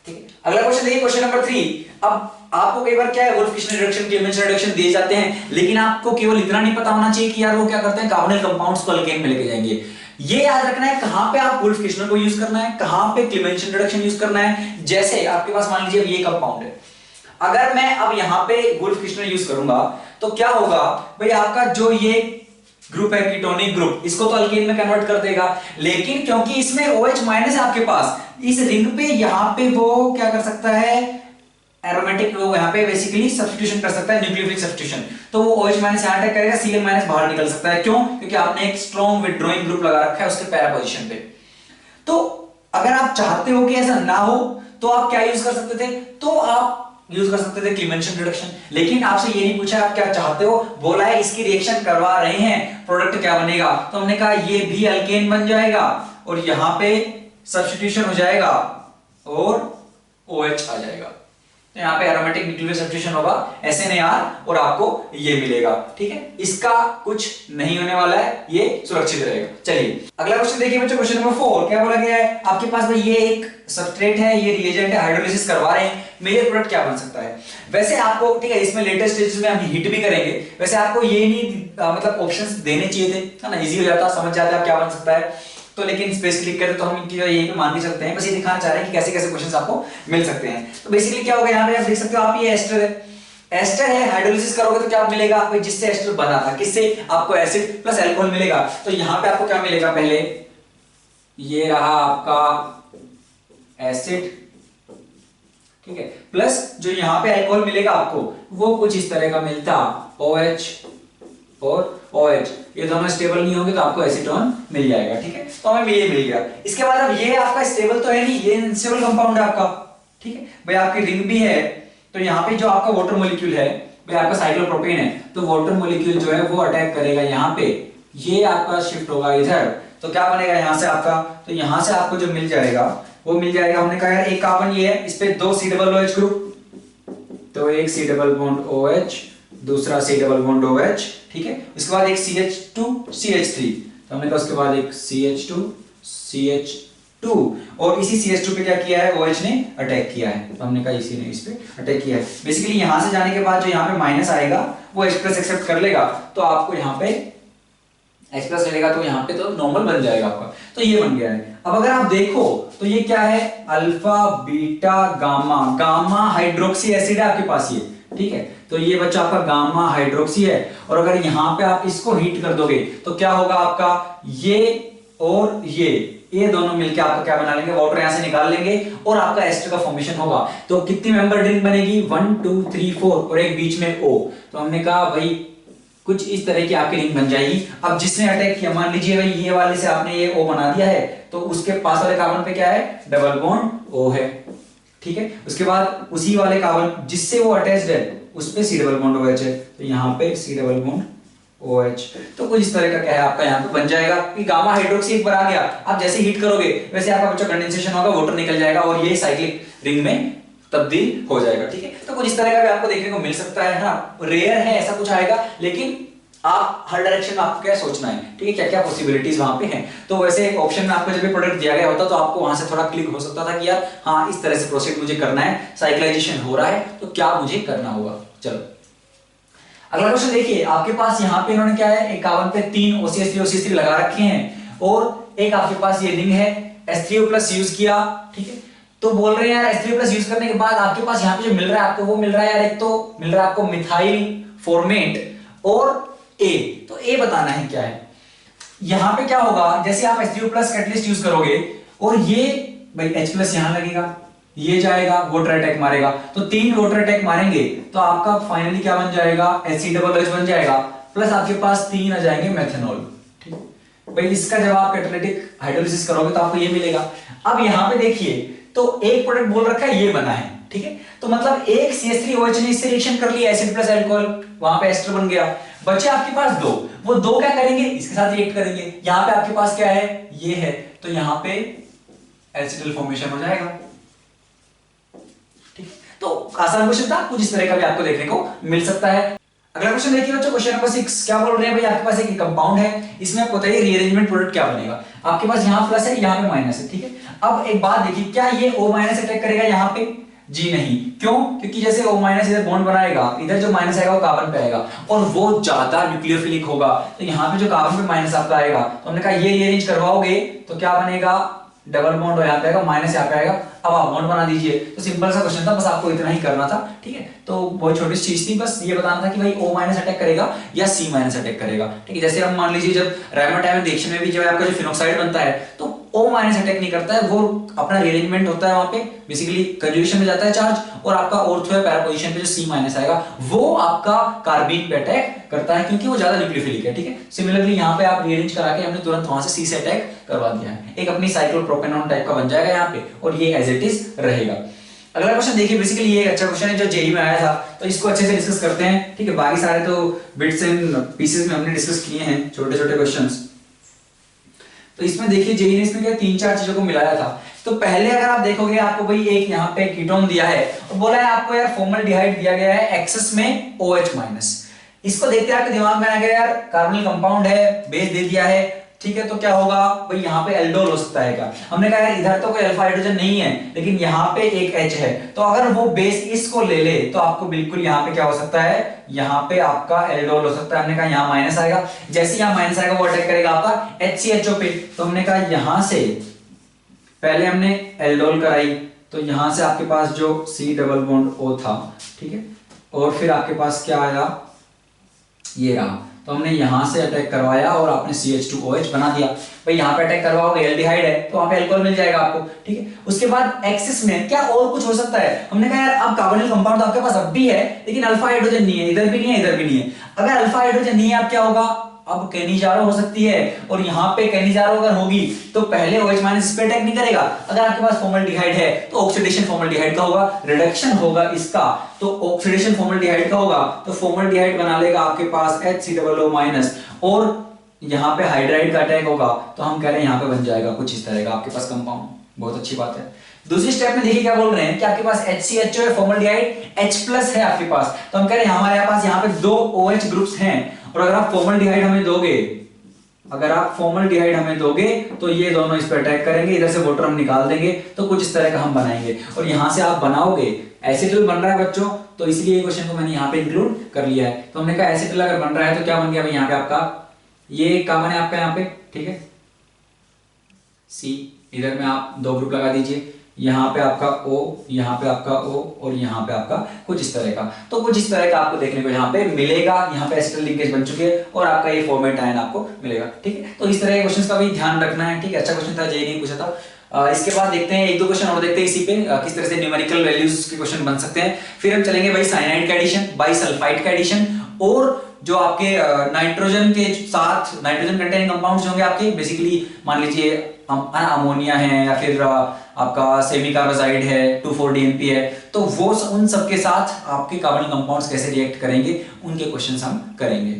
ठीक है, अगला क्वेश्चन देखिए, क्वेश्चन नंबर 3। अब आपको कई बार क्या है, वुल्फ-किशन रिडक्शन, क्लेमेंसन रिडक्शन दिए जाते हैं, लेकिन आपको केवल इतना नहीं पता होना चाहिए कि यार वो क्या करते हैं, कार्बोनिल कंपाउंड्स को अल्केन में लेके जाएंगे। ये याद रखना है कहां पे आप वुल्फ-किशन को यूज करना है, कहां पे क्लेमेंसन रिडक्शन यूज करना है। जैसे आपके पास मान लीजिए ये कंपाउंड है, अगर मैं अब यहां पे वुल्फ-किशन यूज करूंगा तो क्या होगा भाई, आपका जो ये ग्रुप है कीटोनिक ग्रुप, इसको तो अल्केन में कन्वर्ट कर देगा, लेकिन क्योंकि इसमें OH- है आपके पास, इस रिंग पे यहां पे वो क्या कर सकता है, एरोमेटिक वो यहां पे बेसिकली सब्स्टिट्यूशन कर सकता है, न्यूक्लियोफिलिक सब्स्टिट्यूशन। तो वो OH- यहां अटैक करेगा, Cl- बाहर निकल सकता है। क्यों, क्योंकि आपने एक स्ट्रॉन्ग विथड्रॉइंग ग्रुप लगा रखा है उसके पैरा पोजीशन पे। तो अगर आप चाहते हो कि ऐसा ना हो तो आप क्या यूज कर सकते थे, तो आप यूज कर सकते थे क्लेमेंसन रिडक्शन। लेकिन आपसे ये नहीं पूछा आप क्या चाहते हो, बोला है इसकी रिएक्शन करवा रहे हैं, प्रोडक्ट क्या बनेगा, तो हमने कहा ये भी अल्केन बन जाएगा और यहां पे सब्स्टिट्यूशन हो जाएगा और OH आ जाएगा। तो यहाँ पे एरोमेटिक न्यूक्लियोफिलिक सब्स्टिट्यूशन होगा SNAR और आपको ये मिलेगा। ठीक है, इसका कुछ नहीं होने वाला है, ये सुरक्षित रहेगा। चलिए अगला क्वेश्चन देखिए बच्चों, क्वेश्चन नंबर 4। क्या बोला गया है आपके पास, भाई ये एक सबस्ट्रेट है, ये रिएजेंट है, हाइड्रोलिसिस करवा रहे हैं, मेजर प्रोडक्ट क्या बन सकता है। वैसे आपको ठीक है, इसमें लेटेस्ट स्टेजेस में हम हिट भी करेंगे, वैसे आपको ये नहीं मतलब ऑप्शंस देने चाहिए थे, है ना, इजी हो जाता, समझ जाते आप क्या बन सकता है। तो लेकिन स्पेस क्लिक करें तो हम इनकी यही पे मान भी सकते हैं, बस ये दिखाना चाह रहे हैं कि कैसे कैसे क्वेश्चंस आपको मिल सकते हैं। तो बेसिकली क्या होगा, यहाँ पे आप देख सकते हो, आप ये एस्टर है, एस्टर है, हाइड्रोलिसिस करोगे तो क्या मिलेगा, भाई जिससे एस्टर बना था, किससे, आपको एसिड प्लस अल्कोहल मिलेगा। तो यहाँ पे आपको क्या मिलेगा, पहले ये रहा आपका एसिड, ठीक है, प्लस जो यहाँ पे अल्कोहल मिलेगा आपको वो कुछ इस तरह का मिलता, OH और OH, ये दोनों स्टेबल नहीं होंगे तो आपको एसीटोन मिल जाएगा। ठीक है, तो हमें ये मिल गया। इसके बाद अब ये आपका स्टेबल तो है नहीं, ये अनस्टेबल कंपाउंड है आपका। ठीक है भाई, आपकी रिंग भी है, तो यहाँ पे जो आपका वाटर मॉलिक्यूल है भाई आपका साइक्लोप्रोपेन है, तो वाटर मॉलिक्यूल जो है वो अटैक करेगा यहाँ पे, ये आपका शिफ्ट होगा इधर, तो क्या बनेगा यहाँ से आपका, तो यहाँ से आपको जो मिल जाएगा वो मिल जाएगा, हमने कहा यार एक कार्बन ये है, इस पे 2 C+OH ग्रुप, तो एक C+OH, दूसरा C+OH, ठीक है, उसके बाद एक CH2 CH3, तो हमने कहा उसके बाद एक CH2 CH2, और इसी CH2 पे क्या किया है, OH ने अटैक किया है, तो हमने कहा इसी ने इस पे अटैक किया है। बेसिकली यहां से जाने के बाद जो यहाँ पे माइनस आएगा वो H+ एक्सेप्ट कर लेगा, तो आपको यहाँ पे H+ लेगा, तो यहाँ पे तो नॉर्मल बन जाएगा आपका, तो ये बन गया है। अब अगर आप देखो तो ये क्या है, alpha beta gamma, gamma hydroxy acid है आपके पास ये, ठीक है, तो ये बच्चा आपका गामा हाइड्रोक्सी है, और अगर यहां पे आप इसको हीट कर दोगे तो क्या होगा आपका, ये और ये दोनों मिलकर आपका क्या बना लेंगे, वाटर यहां से निकाल लेंगे और आपका एस्टर का फॉर्मेशन होगा। तो कितनी मेंबर रिंग बनेगी, 1 2 3 4 और एक बीच में O, तो हमने कहा भाई कुछ इस तरह की आपकी रिंग बन जाएगी। अब जिसने अटैक किया, मान लीजिए भाई ये वाले से आपने ये O बना दिया है, तो उसके पास वाले कार्बन पे क्या है, डबल बॉन्ड O है, ठीक है। उसके बाद उसी वाले कार्बन जिससे वो अटैच्ड है उस पे C डबल बॉन्ड OH है, तो यहाँ पे C डबल बॉन्ड OH। तो कुछ इस तरह का क्या है आपका यहाँ पे बन जाएगा कि गामा हाइड्रोक्सी एक बार आ गया, आप जैसे हीट करोगे वैसे आपका बच्चा कंडेंसेशन होगा, वाटर निकल जाएगा और ये साइक्लिक रिंग में तब्दील हो जाएगा, ठीक है। तो कुछ इस तरह का भी आपको देखने को मिल सकता है ना, रेयर है ऐसा कुछ आएगा, लेकिन आप हर डायरेक्शन में आपको क्या सोचना है, ठीक है, क्या क्या पॉसिबिलिटीज वहां पे हैं। तो वैसे एक ऑप्शन में आपको जब भी प्रोडक्ट दिया गया होता तो आपको वहां से थोड़ा क्लिक हो सकता था कि यार हाँ इस तरह से प्रोसीड मुझे करना है, साइक्लाइजेशन हो रहा है तो क्या मुझे करना होगा। चलो अगला क्वेश्चन देखिए, आपके पास यहाँ पे इन्होंने क्या है, एक कार्बन पे 3 OCH3 लगा रखे हैं और एक आपके पास ये रिंग है, H3O+ यूज किया, ठीक है। तो बोल रहे हैं यार H3O+ यूज करने के बाद आपके पास यहाँ पे जो मिल रहा है आपको, वो मिल रहा है यार, एक तो मिल रहा है आपको मिथाइल फॉर्मेट और A, तो A बताना है क्या है। यहाँ पे क्या होगा, जैसे आप H3O+ कैटलिस्ट यूज करोगे और ये भाई H+ यहाँ लगेगा, ये जाएगा वाटर अटैक मारेगा, तो 3 वाटर अटैक मारेंगे तो आपका फाइनली क्या बन जाएगा, HCOOH बन जाएगा, प्लस आपके पास 3 आ जाएंगे मेथनॉल, ठीक है भाई। इसका जब आप कैटालिटिक हाइड्रोलिसिस करोगे तो आपको ये मिलेगा। अब यहाँ पे देखिए तो एक प्रोडक्ट बोल रखा है ये बना है, ठीक है, तो मतलब एक CH3OH ने इससे रिएक्शन कर लिया, एसिड प्लस अल्कोहल, वहां पे एस्टर बन गया, बचे आपके पास 2, वो 2 क्या करेंगे, इसके साथ रिएक्ट करेंगे। यहाँ पे आपके पास क्या है, ये है, तो यहाँ पे एसिडल फॉर्मेशन हो जाएगा, ठीक है। तो आसान क्वेश्चन था, कुछ इस तरह का भी आपको देखने को मिल सकता है। अगला क्वेश्चन देखिए बच्चों, क्वेश्चन नंबर 6 क्या बोल रहे हैं भाई, आपके पास एक कंपाउंड है, इसमें आपको बताइए रीअरेंजमेंट प्रोडक्ट क्या बनेगा। आपके पास यहाँ प्लस है, यहाँ पे माइनस है, ठीक है। अब एक बात देखिए, क्या ये O- अटैक करेगा यहाँ पे, जी नहीं, क्यों, क्योंकि जैसे O- इधर बॉन्ड बनाएगा, इधर जो माइनस आएगा वो कार्बन पे आएगा और वो ज्यादा न्यूक्लियोफिलिक होगा, तो यहाँ पे जो कार्बन पे माइनस आपका आएगा, तो हमने कहा ये रीअरेंज करवाओगे तो क्या बनेगा, डबल बॉन्ड यहाँ पे आएगा, माइनस यहाँ पे आएगा, अब आप बॉन्ड बना दीजिए। तो सिंपल सा क्वेश्चन था, बस आपको इतना ही करना था, ठीक है। तो बहुत छोटी सी चीज थी, बस ये बताना था कि भाई O- अटैक करेगा या C- अटैक करेगा, ठीक है। जैसे हम मान लीजिए जब राइमोटाइम रिएक्शन में भी जब आपका जो फिनोक्साइड बनता है तो O- अटैक नहीं करता है, वो अपना रीअरेंजमेंट होता है वहां पे, बेसिकली कंजुगेशन में जाता है चार्ज, और आपका ऑर्थो या पैरा पोजीशन पे जो C- आएगा वो आपका कार्बीन पे अटैक करता है, क्योंकि वो ज्यादा न्यूक्लियोफिलिक है, ठीक है। सिमिलरली यहाँ पे आप रीअरेंज करा के हमने तुरंत वहां से C से अटैक करवा दिया है, एक अपनी साइक्लोप्रोपेनॉन टाइप का बन जाएगा यहाँ पे, और ये एज इट इज रहेगा। अगला क्वेश्चन देखिए, बेसिकली ये एक अच्छा क्वेश्चन है जो जेई में आया था, तो इसको अच्छे से डिस्कस करते हैं, ठीक है। बाकी सारे तो बिट्स एंड पीसेस में हमने डिस्कस किए हैं, छोटे छोटे क्वेश्चंस। तो इसमें देखिए जेई ने इसमें क्या 3-4 चीजों को मिलाया था। तो पहले अगर आप देखोगे आपको भाई एक यहाँ पे कीटोन दिया है और बोला है आपको यार फॉर्मल्डिहाइड दिया गया है एक्सेस में OH-, इसको देखते आपके दिमाग में आ गया यार कार्बोनिल कंपाउंड है, बेस दे दिया है, ठीक है, तो क्या होगा भाई यहाँ पे एल्डोल हो सकता है क्या। हमने कहा यार इधर तो कोई अल्फा हाइड्रोजन नहीं है, लेकिन यहाँ पे एक H है, तो अगर वो बेस इसको ले ले तो आपको बिल्कुल यहाँ पे क्या हो सकता है, यहाँ पे आपका एल्डोल हो सकता है। हमने कहा यहाँ माइनस आएगा, जैसे यहाँ माइनस आएगा वो अटैक करेगा आपका HCHO पे, तो हमने कहा यहाँ से पहले हमने एल्डोल कराई, तो यहाँ से आपके पास जो C डबल बॉन्ड O था, ठीक है, और फिर आपके पास क्या आया, ये रहा, तो हमने यहां से अटैक करवाया और आपने CH2OH बना दिया। भाई यहाँ पे अटैक करवाओगे एल्डिहाइड है तो वहां पे अल्कोहल मिल जाएगा आपको, ठीक है। उसके बाद एक्सिस में क्या और कुछ हो सकता है, हमने कहा यार अब कार्बोनिल कंपाउंड आपके पास अब भी है, लेकिन अल्फा हाइड्रोजन नहीं है, इधर भी नहीं है, इधर भी नहीं है। अगर अल्फा हाइड्रोजन नहीं है अब क्या होगा, अब कैनिजारो हो सकती है, और यहाँ पे कैनिजारो अगर होगी तो पहले OH- इस पे अटैक नहीं करेगा। अगर आपके पास फॉर्मल्डिहाइड है तो ऑक्सीडेशन फॉर्मल्डिहाइड का होगा, रिडक्शन होगा इसका, तो ऑक्सीडेशन फॉर्मल्डिहाइड का होगा, तो फॉर्मल्डिहाइड बना लेगा आपके पास HCOO-, और यहाँ पे हाइड्राइड का अटैक होगा, तो हम कह रहे हैं यहाँ पे बन जाएगा कुछ इस तरह का आपके पास कंपाउंड। बहुत अच्छी बात है। दूसरी स्टेप में देखिए क्या बोल रहे हैं कि आपके पास HCHO है, फॉर्मल्डिहाइड H+ है आपके पास, तो हम कह रहे हैं हमारे पास यहाँ पे 2 OH ग्रुप्स हैं, और अगर आप फॉर्मल्डिहाइड हमें दोगे, अगर आप फॉर्मल्डिहाइड हमें दोगे तो ये दोनों इस पर अटैक करेंगे, इधर से वाटर हम निकाल देंगे, तो कुछ इस तरह का हम बनाएंगे, और यहां से आप बनाओगे एसिटिल बन रहा है बच्चों, तो इसलिए ये क्वेश्चन को मैंने यहाँ पे इंक्लूड कर लिया है। तो हमने कहा एसिटिल अगर बन रहा है तो क्या बन गया भाई, यहाँ पे आपका ये कार्बन है आपका यहाँ पे, ठीक है, C, इधर में आप 2 ग्रुप लगा दीजिए, यहाँ पे आपका O, यहाँ पे आपका O, और यहाँ पे आपका कुछ इस तरह का, तो कुछ इस तरह का आपको देखने को यहाँ पे मिलेगा। यहाँ पे एसिटल लिंकेज बन चुके हैं और आपका ये फॉर्मेट आयन आपको मिलेगा, ठीक है। तो इस तरह के क्वेश्चंस का भी ध्यान रखना है, ठीक है। अच्छा क्वेश्चन था, जेई नहीं पूछा था। इसके बाद देखते हैं 1-2 क्वेश्चन और देखते हैं इसी पे किस तरह से न्यूमेरिकल वैल्यूज के क्वेश्चन बन सकते हैं। फिर हम चलेंगे भाई साइनाइड का एडिशन, बाइसल्फाइड का एडिशन, और जो आपके नाइट्रोजन के साथ नाइट्रोजन कंटेनिंग कंपाउंड्स होंगे आपके, बेसिकली मान लीजिए अमोनिया है या फिर आपका सेमी कार्बोजाइड है 2,4-DNP है, तो वो उन सबके साथ आपके कार्बनिक कंपाउंड्स कैसे रिएक्ट करेंगे उनके क्वेश्चंस हम करेंगे।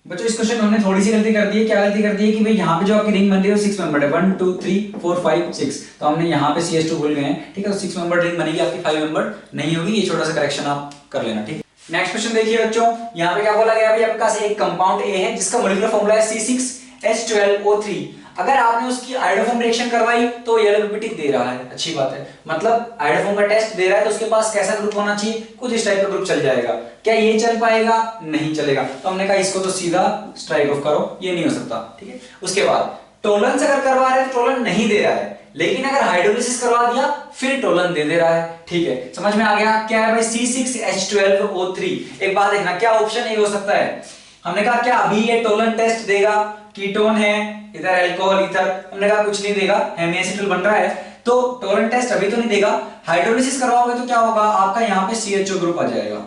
बच्चों इस क्वेश्चन में हमने थोड़ी सी गलती कर दी है। क्या गलती कर दी है कि भाई यहाँ पे जो आपकी रिंग बन रही है 6 मेंबर है, 1 2 3 4 5 6, तो हमने यहाँ पे CH2 भूल गए हैं, ठीक है। तो 6 मेंबर रिंग बनेगी, आपकी 5 मेंबर नहीं होगी। ये छोटा सा करेक्शन आप कर लेना, ठीक है। नेक्स्ट क्वेश्चन देखिए बच्चों, यहाँ पे क्या बोला गया भाई, आपके पास एक कंपाउंड ए है जिसका मॉलिक्यूलर फॉर्मूला है C6H12O3। अगर आपने उसकी आयोडोफॉर्म रिएक्शन करवाई तो येलोपिटिक दे रहा है, अच्छी बात है, मतलब आयोडोफॉर्म का टेस्ट दे रहा है तो उसके पास कैसा ग्रुप होना चाहिए, कुछ इस टाइप का ग्रुप चल जाएगा। क्या ये चल पाएगा? नहीं चलेगा। तो हमने कहा इसको तो सीधा स्ट्राइक ऑफ करो, ये नहीं हो सकता, ठीक है। उसके बाद टोलेंस अगर करवा रहे हैं तो टोलन नहीं दे रहा है, लेकिन अगर हाइड्रोलिसिस करवा दिया फिर टोलन दे दे रहा है, ठीक है। समझ में आ गया? क्या है भाई C6H12O3। एक बात देखना, क्या ऑप्शन ए हो सकता है? हमने कहा क्या अभी ये टोलन टेस्ट देगा? कीटोन है इधर, अल्कोहल इधर, हमने कहा कुछ नहीं देगा, हेमिएसिटल बन रहा है, तो टोलन टेस्ट अभी तो नहीं देगा। हाइड्रोलिसिस करवाओगे तो क्या होगा, आपका यहाँ पे CHO ग्रुप आ जाएगा,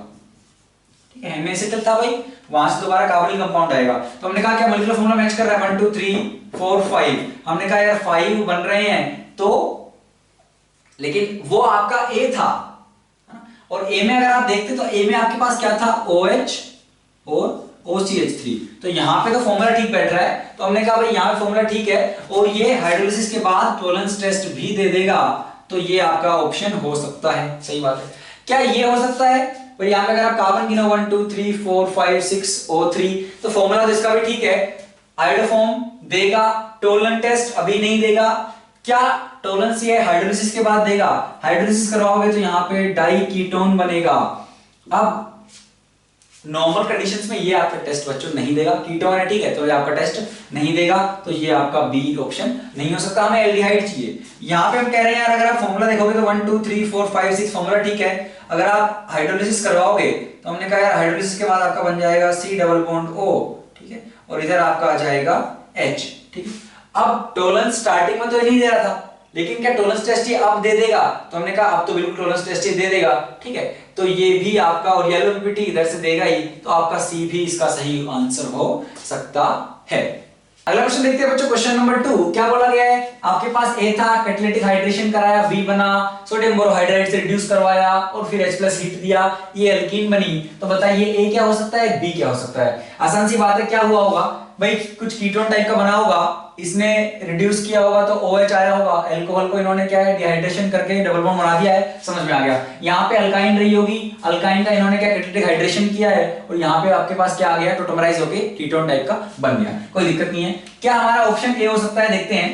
ठीक है। हेमिएसिटल था भाई, वहां से दोबारा कार्बनिक कंपाउंड आएगा। तो हमने कहा क्या मॉलिक्यूलर फॉर्मूला मैच कर रहा है 1 2 3 4 5, हमने कहा यार 5 बन रहे हैं तो, लेकिन वो आपका ए था, और ए में अगर आप देखते तो ए में आपके पास क्या था, OH और OCH3, तो यहां पे तो फॉर्मूला ठीक बैठ रहा है। तो हमने कहा भाई यहां पे फॉर्मूला ठीक है और ये हाइड्रोलिसिस के बाद टोलेंस टेस्ट भी दे देगा, तो ये आपका ऑप्शन हो सकता है। सही बात है। क्या ये हो सकता है भाई? यहां पे अगर आप कार्बन गिनो 1 2 3 4 5 6 O3, तो फॉर्मूला तो इसका भी ठीक है, आयोडोफॉर्म देगा, टोलन टेस्ट अभी नहीं देगा। क्या टोलेंस ये हाइड्रोलिसिस के बाद देगा? हाइड्रोलिसिस करवाओगे तो यहाँ पे डाई कीटोन बनेगा। अब नॉर्मल कंडीशंस में ये आपका टेस्ट बच्चों नहीं देगा, कीटोन है, ठीक है, तो ये आपका टेस्ट नहीं देगा, तो ये आपका बी ऑप्शन नहीं हो सकता। हमें एल्डिहाइड चाहिए। यहाँ पे हम कह रहे हैं यार अगर आप फॉर्मूला देखोगे तो 1 2 3 4 5 6 फॉर्मूला ठीक है, अगर आप हाइड्रोलिसिस करवाओगे तो हमने कहा यार हाइड्रोलिसिस के बाद आपका बन जाएगा C डबल बॉन्ड O, ठीक है, और इधर आपका आ जाएगा H, ठीक है। अब टोलेंस स्टार्टिंग में तो नहीं दे रहा था, लेकिन क्या टोलेंस टेस्ट ये अब दे देगा? तो हमने कहा अब तो बिल्कुल टोलेंस टेस्ट ये दे देगा, ठीक है, तो ये भी आपका, और येलो पीपीटी इधर से देगा ही, तो आपका सी भी इसका सही आंसर हो सकता है। अगला क्वेश्चन देखते हैं बच्चों, क्वेश्चन नंबर 2। क्या बोला गया है? आपके पास ए था, कैटालिटिक हाइड्रेशन कराया, बी बना, सोडियम बोरोहाइड्राइड से रिड्यूस करवाया और फिर H+ हीट दिया, ये एल्कीन बनी। तो बताइए ए क्या हो सकता है, बी क्या हो सकता है? आसान सी बात है, क्या हुआ होगा भाई, कुछ कीटोन टाइप का बना होगा, इसने रिड्यूस किया होगा तो OH आया होगा, अल्कोहल को इन्होंने क्या है डिहाइड्रेशन करके डबल बॉन्ड बना दिया है, समझ में आ गया। यहाँ पे अल्काइन रही होगी, अल्काइन का इन्होंने क्या कैटालिटिक हाइड्रेशन किया है, और यहाँ पे आपके पास क्या आ गया, टोटोमराइज होके कीटोन टाइप का बन गया, कोई दिक्कत नहीं है। क्या हमारा ऑप्शन ए हो सकता है? देखते हैं।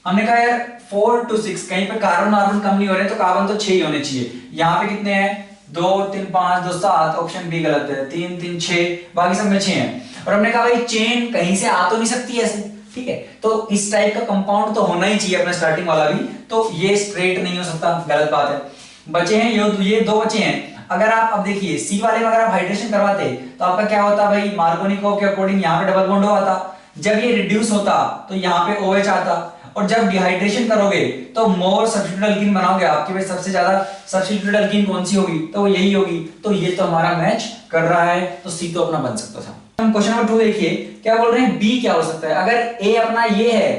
हमने कहा यार 4 to 6, कहीं पे कार्बन कार्बन कम नहीं हो रहे, तो कार्बन तो 6 ही होने चाहिए। यहाँ पे कितने हैं, 2 3 5 2 7, ऑप्शन बी गलत है, 3 3 6, बाकी सब में 6 हैं। और हमने कहा भाई चेन कहीं से आ तो नहीं सकती ऐसे, ठीक है, तो इस टाइप का कंपाउंड तो होना ही चाहिए अपना स्टार्टिंग वाला भी, तो ये स्ट्रेट नहीं हो सकता, गलत बात है। बचे हैं ये 2 बचे हैं। अगर आप अब देखिए सी वाले में अगर आप हाइड्रेशन करवाते तो आपका क्या होता भाई, मार्कोनिकोव के अकॉर्डिंग यहाँ पे डबल बॉन्ड होता, जब ये रिड्यूस होता तो यहाँ पे OH आता, और जब डिहाइड्रेशन करोगे तो मोर सब्स्टिट्यूटेड अल्कीन बनाओगे, आपके पास सबसे ज्यादा सब्स्टिट्यूटेड अल्कीन कौन सी होगी, तो वो यही होगी, तो ये तो हमारा मैच कर रहा है, तो सी तो अपना बन सकता था। हम क्वेश्चन नंबर 2 देखिए, क्या बोल रहे हैं, बी क्या हो सकता है? अगर ए अपना ये है,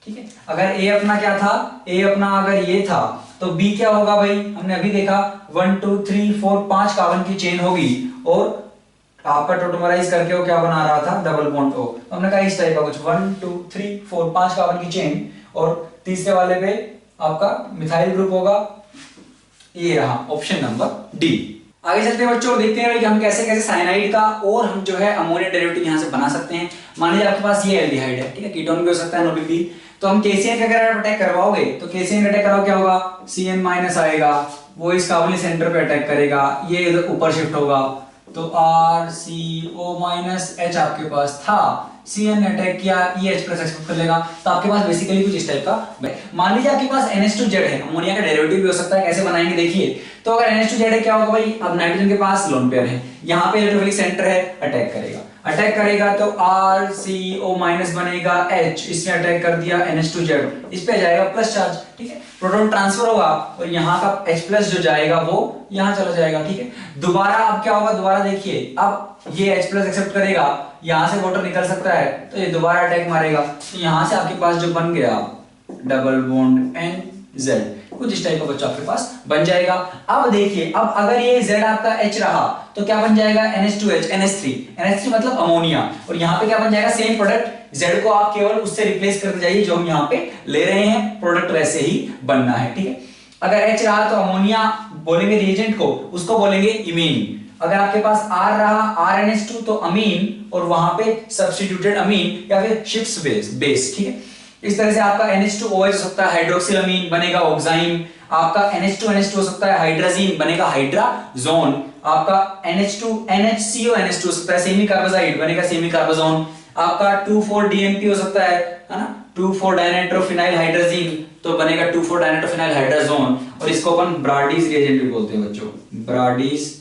ठीक है, अगर ए अपना क्या था, ए अपना अगर ये था, तो बी क्या होगा भाई? हमने अभी देखा 1 2 3 4 5 कार्बन की चेन होगी, और आपका टोटोमराइज करके वो क्या बना रहा था, डबल बॉन्ड O। तो हमने कहा इस टाइप का कुछ 1 2 3 4 5 कार्बन की चेन, और तीसरे वाले पे आपका मिथाइल ग्रुप होगा, ये रहा ऑप्शन नंबर डी। आगे चलते हैं बच्चों, देखते हैं कि हम कैसे कैसे साइनाइड का और हम जो है अमोनिया डेरिवेटिव यहां से बना सकते हैं। मान लीजिए आपके पास ये एल्डिहाइड है, ठीक है, कीटोन भी हो सकता है, नो बिग डील। तो हम KCN का अगर अटैक करवाओगे तो KCN अटैक कराओ क्या होगा, CN- आएगा, वो इस कार्बनिक सेंटर पे अटैक करेगा, ये इधर ऊपर शिफ्ट होगा, तो RCO- H आपके पास था, CN अटैक किया, ये H+ एक्सेप्ट कर लेगा, तो आपके पास बेसिकली कुछ इस टाइप का। मान लीजिए आपके पास NH2Z है, अमोनिया का डेरिवेटिव भी हो सकता है, कैसे बनाएंगे देखिए। तो अगर NH2Z है क्या होगा भाई, अब नाइट्रोजन के पास लोन पेयर है, यहाँ पे इलेक्ट्रोफिलिक सेंटर है, अटैक करेगा तो RCO- बनेगा H, इसने अटैक कर दिया NH2Z, इस पे जाएगा प्लस चार्ज, ठीक है, प्रोटॉन ट्रांसफर होगा और यहाँ का H+ जो जाएगा वो यहाँ चला जाएगा, ठीक है। दोबारा अब क्या होगा, दोबारा देखिए, अब ये H+ एक्सेप्ट करेगा, यहाँ से वाटर निकल सकता है, तो ये दोबारा अटैक मारेगा, तो यहाँ से आपके पास जो बन गया डबल बॉन्ड NZ, कुछ इस टाइप का बच्चा आपके पास बन जाएगा। अब देखिए, अब अगर ये Z आपका H रहा तो क्या बन जाएगा NH2H NH3 मतलब अमोनिया, और यहाँ पे क्या बन जाएगा सेम प्रोडक्ट, Z को आप केवल उससे रिप्लेस करते जाइए जो हम यहाँ पे ले रहे हैं, प्रोडक्ट वैसे ही बनना है, ठीक है। अगर H रहा तो अमोनिया बोलेंगे रिएजेंट को, उसको बोलेंगे इमीन। अगर आपके पास R रहा RNH2 तो अमीन, और वहां पे सब्स्टिट्यूटेड अमीन या फिर शिप्स बेस, ठीक है। इस तरह से आपका NH2OH हो सकता है हाइड्रोक्सिलामीन, बनेगा ऑक्साइन। आपका NH2NH2 हो सकता है हाइड्राजीन, बनेगा हाइड्राजोन। आपका NH2NHCO NH2 हो सकता है सेमी कार्बोजाइड, बनेगा सेमी कार्बोजोन। आपका 2,4-DNP हो सकता है ना, 2,4-डाइनाइट्रोफिनाइल हाइड्राजीन, तो बनेगा 2,4-डाइनाइट्रोफिनाइल हाइड्राजोन। और इसको अपन ब्राडीज रिएजेंट भी बोलते हैं बच्चों, ब्राडीज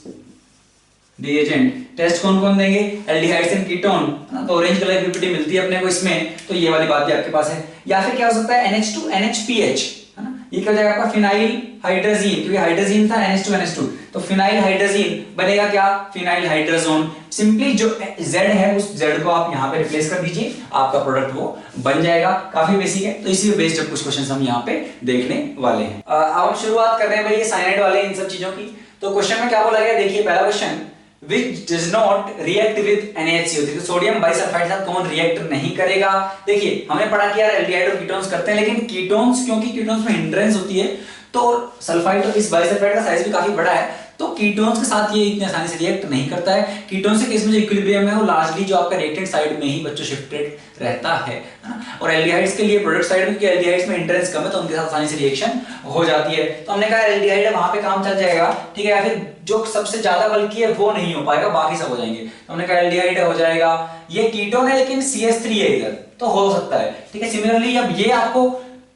रिएजेंट। टेस्ट कौन कौन देंगे, एल्डिहाइड्स एंड कीटोन, तो ऑरेंज कलर की पीपीटी मिलती है अपने को इसमें, तो ये वाली बात भी आपके पास है। या फिर क्या हो सकता है NH2NHPH, है ना, ये क्या हो जाएगा आपका फिनाइल हाइड्राजीन, क्योंकि हाइड्राजीन था NH2NH2, तो फिनाइल हाइड्राजीन बनेगा क्या, फिनाइल हाइड्राजोन। सिंपली जो Z है उस Z को आप यहाँ पे रिप्लेस कर दीजिए, आपका प्रोडक्ट वो बन जाएगा। काफी बेसिक है, तो इसी पे बेस्ड कुछ क्वेश्चंस हम यहाँ पे देखने वाले हैं। अब हम शुरुआत कर रहे हैं भाई ये साइनाइड वाले इन सब चीजों की। तो क्वेश्चन में क्या बोला गया, देखिए पहला question, which does not react with NaHCO3, तो सोडियम बाइसल्फाइड के साथ कौन रिएक्ट नहीं करेगा। देखिए हमने पढ़ा कि यार एल्डिहाइड और कीटोन्स करते हैं, लेकिन कीटोन्स, क्योंकि कीटोन्स में हिंड्रेंस होती है, तो सल्फाइड और इस बाइसल्फाइड का साइज भी काफी बड़ा है, तो कीटोन्स के साथ ये इतनी आसानी से रिएक्ट नहीं करता है। कीटोन्स के केस में जो इक्विलिब्रियम है वो लार्जली जो आपका रिएक्टेंट साइड में ही बच्चों शिफ्टेड रहता है ना? और एल्डिहाइड्स के लिए प्रोडक्ट साइड में, क्योंकि एल्डिहाइड्स में हिंड्रेंस कम है तो उनके साथ आसानी से रिएक्शन हो जाती है। तो हमने कहा एल्डिहाइड है वहां पे काम चल जाएगा, ठीक है, या फिर जो सबसे ज्यादा बल्कि है वो नहीं हो पाएगा, बाकी सब हो जाएंगे। तो हमने कहा एल्डिहाइड हो जाएगा। ये कीटोन है लेकिन CH3 है इधर, तो हो सकता है, ठीक है। सिमिलरली अब ये आपको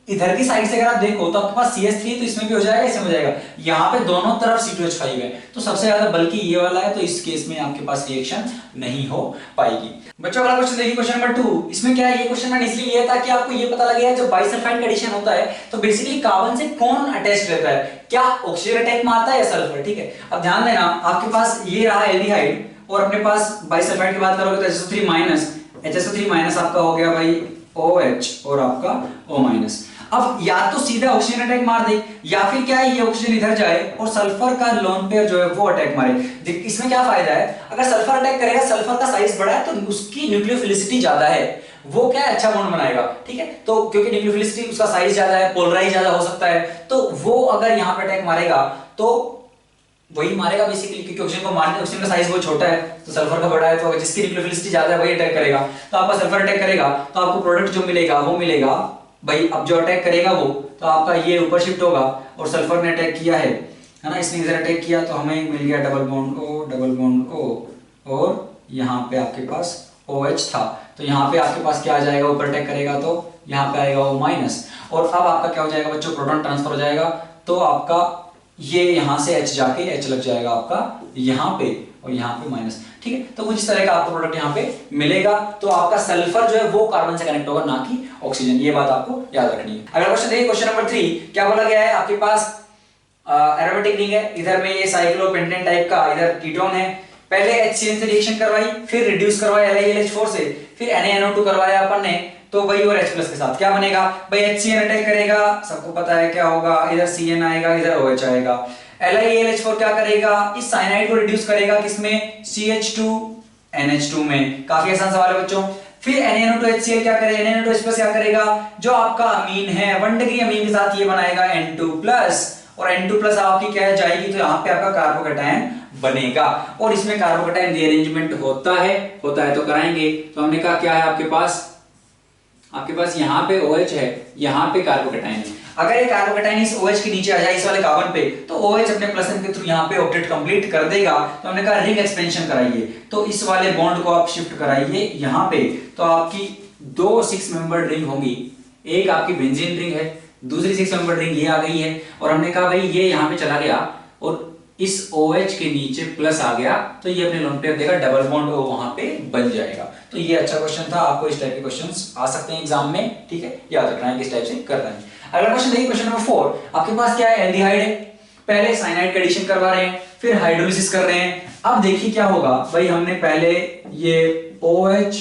इधर की साइड से अगर आप देखो तो आपके पास CH3 तो इसमें भी हो जाएगा, इसमें हो जाएगा, यहाँ पे दोनों तरफ C2H5 है, तो सबसे ज्यादा बल्कि ये वाला है, तो इस केस में आपके पास रिएक्शन नहीं हो पाएगी। बच्चों अगला क्वेश्चन देखिए, क्वेश्चन नंबर 2। इसमें क्या है, ये क्वेश्चन मैंने इसलिए लिया था कि आपको ये पता लगे जब बाइसल्फाइड का एडिशन होता है तो बेसिकली कार्बन से कौन अटैच रहता है, क्या ऑक्सीजन अटैक मारता है या सल्फर, ठीक है। अब ध्यान देना, आपके पास ये रहा एल्डिहाइड और अपने पास बाइसल्फाइड की बात करोगे तो HSO3- आपका हो गया भाई OH और आपका O-। अब या तो सीधा ऑक्सीजन अटैक मार दे, या फिर क्या है ये ऑक्सीजन इधर जाए और सल्फर का लोन पेयर जो है वो अटैक मारे। इसमें क्या फायदा है, अगर सल्फर अटैक करेगा, सल्फर का साइज बड़ा है तो उसकी न्यूक्लियोफिलिसिटी ज्यादा है, वो क्या है अच्छा बॉन्ड बनाएगा, ठीक है। तो क्योंकि न्यूक्लियोफिलिसिटी उसका साइज ज्यादा है, पोलराइज ज्यादा हो सकता है, तो वो अगर यहाँ पे अटैक मारेगा तो वही मारेगा बेसिकली, क्योंकि ऑक्सीजन को मारने, ऑक्सीजन का साइज बहुत छोटा है तो सल्फर का बड़ा है, तो जिसकी न्यूक्लियोफिलिसिटी ज्यादा है वही अटैक करेगा। तो आपका सल्फर अटैक करेगा तो आपको प्रोडक्ट जो मिलेगा वो मिलेगा भाई, अब जो अटैक करेगा वो, तो आपका ये ऊपर शिफ्ट होगा, और सल्फर ने अटैक किया है ना, इसने इधर अटैक किया तो हमें मिल गया डबल बॉन्ड O, और यहाँ पे आपके पास OH था, तो यहाँ पे आपके पास क्या आ जाएगा, ऊपर अटैक करेगा तो यहाँ पे आएगा O-, और अब आपका क्या हो जाएगा बच्चों, प्रोटॉन ट्रांसफर हो जाएगा, तो आपका ये यहाँ से H जाके H लग जाएगा आपका यहाँ पे, और यहाँ पे माइनस, ठीक है। तो कुछ इस तरह का आपको प्रोडक्ट यहाँ पे मिलेगा, तो आपका सल्फर जो है वो कार्बन से कनेक्ट होगा, ना कि ऑक्सीजन, ये बात आपको याद रखनी है। अगला क्वेश्चन देखिए, क्वेश्चन नंबर 3 क्या बोला गया है, आपके पास एरोमेटिक रिंग है, इधर में ये साइक्लोपेंटेन टाइप का, इधर कीटोन है, पहले HCN से रिएक्शन करवाई, फिर रिड्यूस करवाया LiAlH4 से, फिर NaNO2 करवाया अपन ने, तो वही और H+ के साथ क्या बनेगा भाई, HCN अटैक करेगा, सबको पता है क्या होगा, इधर CN आएगा, इधर OH आएगा। LiAlH4 क्या करेगा, इस साइनाइड को रिड्यूस करेगा किसमें, CH2NH2 में। काफी आसान सवाल है बच्चों। फिर NaNO2HCl क्या करेगा, NaNO2H+ क्या करेगा, जो आपका अमीन है 1 डिग्री अमीन के साथ ये बनाएगा N2+, और N2+ आपकी क्या है जाएगी, तो यहाँ पे आपका कार्बोकैटायन बनेगा, और इसमें कार्बोकैटायन रीअरेंजमेंट होता है तो कराएंगे। तो हमने कहा क्या है आपके पास यहाँ पे OH है, यहाँ पे कार्बोकैटायन है। अगर ये कार्बोकैटायन इस OH के नीचे आ जाए, इस वाले कार्बन पे, तो OH अपने प्लस एन के थ्रू यहाँ पे ऑक्टेट कंप्लीट कर देगा। तो हमने कहा रिंग एक्सपेंशन कराइए, तो इस वाले बॉन्ड को आप शिफ्ट कराइए यहाँ पे, तो आपकी 2 6 मेंबर्ड रिंग होंगी, एक आपकी बेंजीन रिंग है, दूसरी 6 मेंबर्ड रिंग ये आ गई है, और हमने कहा भाई ये यहाँ पे चला गया और इस OH के नीचे प्लस आ गया, तो ये अपने लोन पेयर देगा, डबल बॉन्ड वहां पे बन जाएगा। तो ये अच्छा क्वेश्चन था, आपको इस टाइप के क्वेश्चंस आ सकते हैं एग्जाम में, ठीक है, याद रखना है किस टाइप से कर रहे हैं। अगला क्वेश्चन देखिए, क्वेश्चन नंबर 4, आपके पास क्या है, एल्डिहाइड है, पहले साइनाइड का एडिशन करवा रहे हैं, फिर हाइड्रोलिसिस कर रहे हैं। अब देखिए क्या होगा भाई, हमने पहले ये OH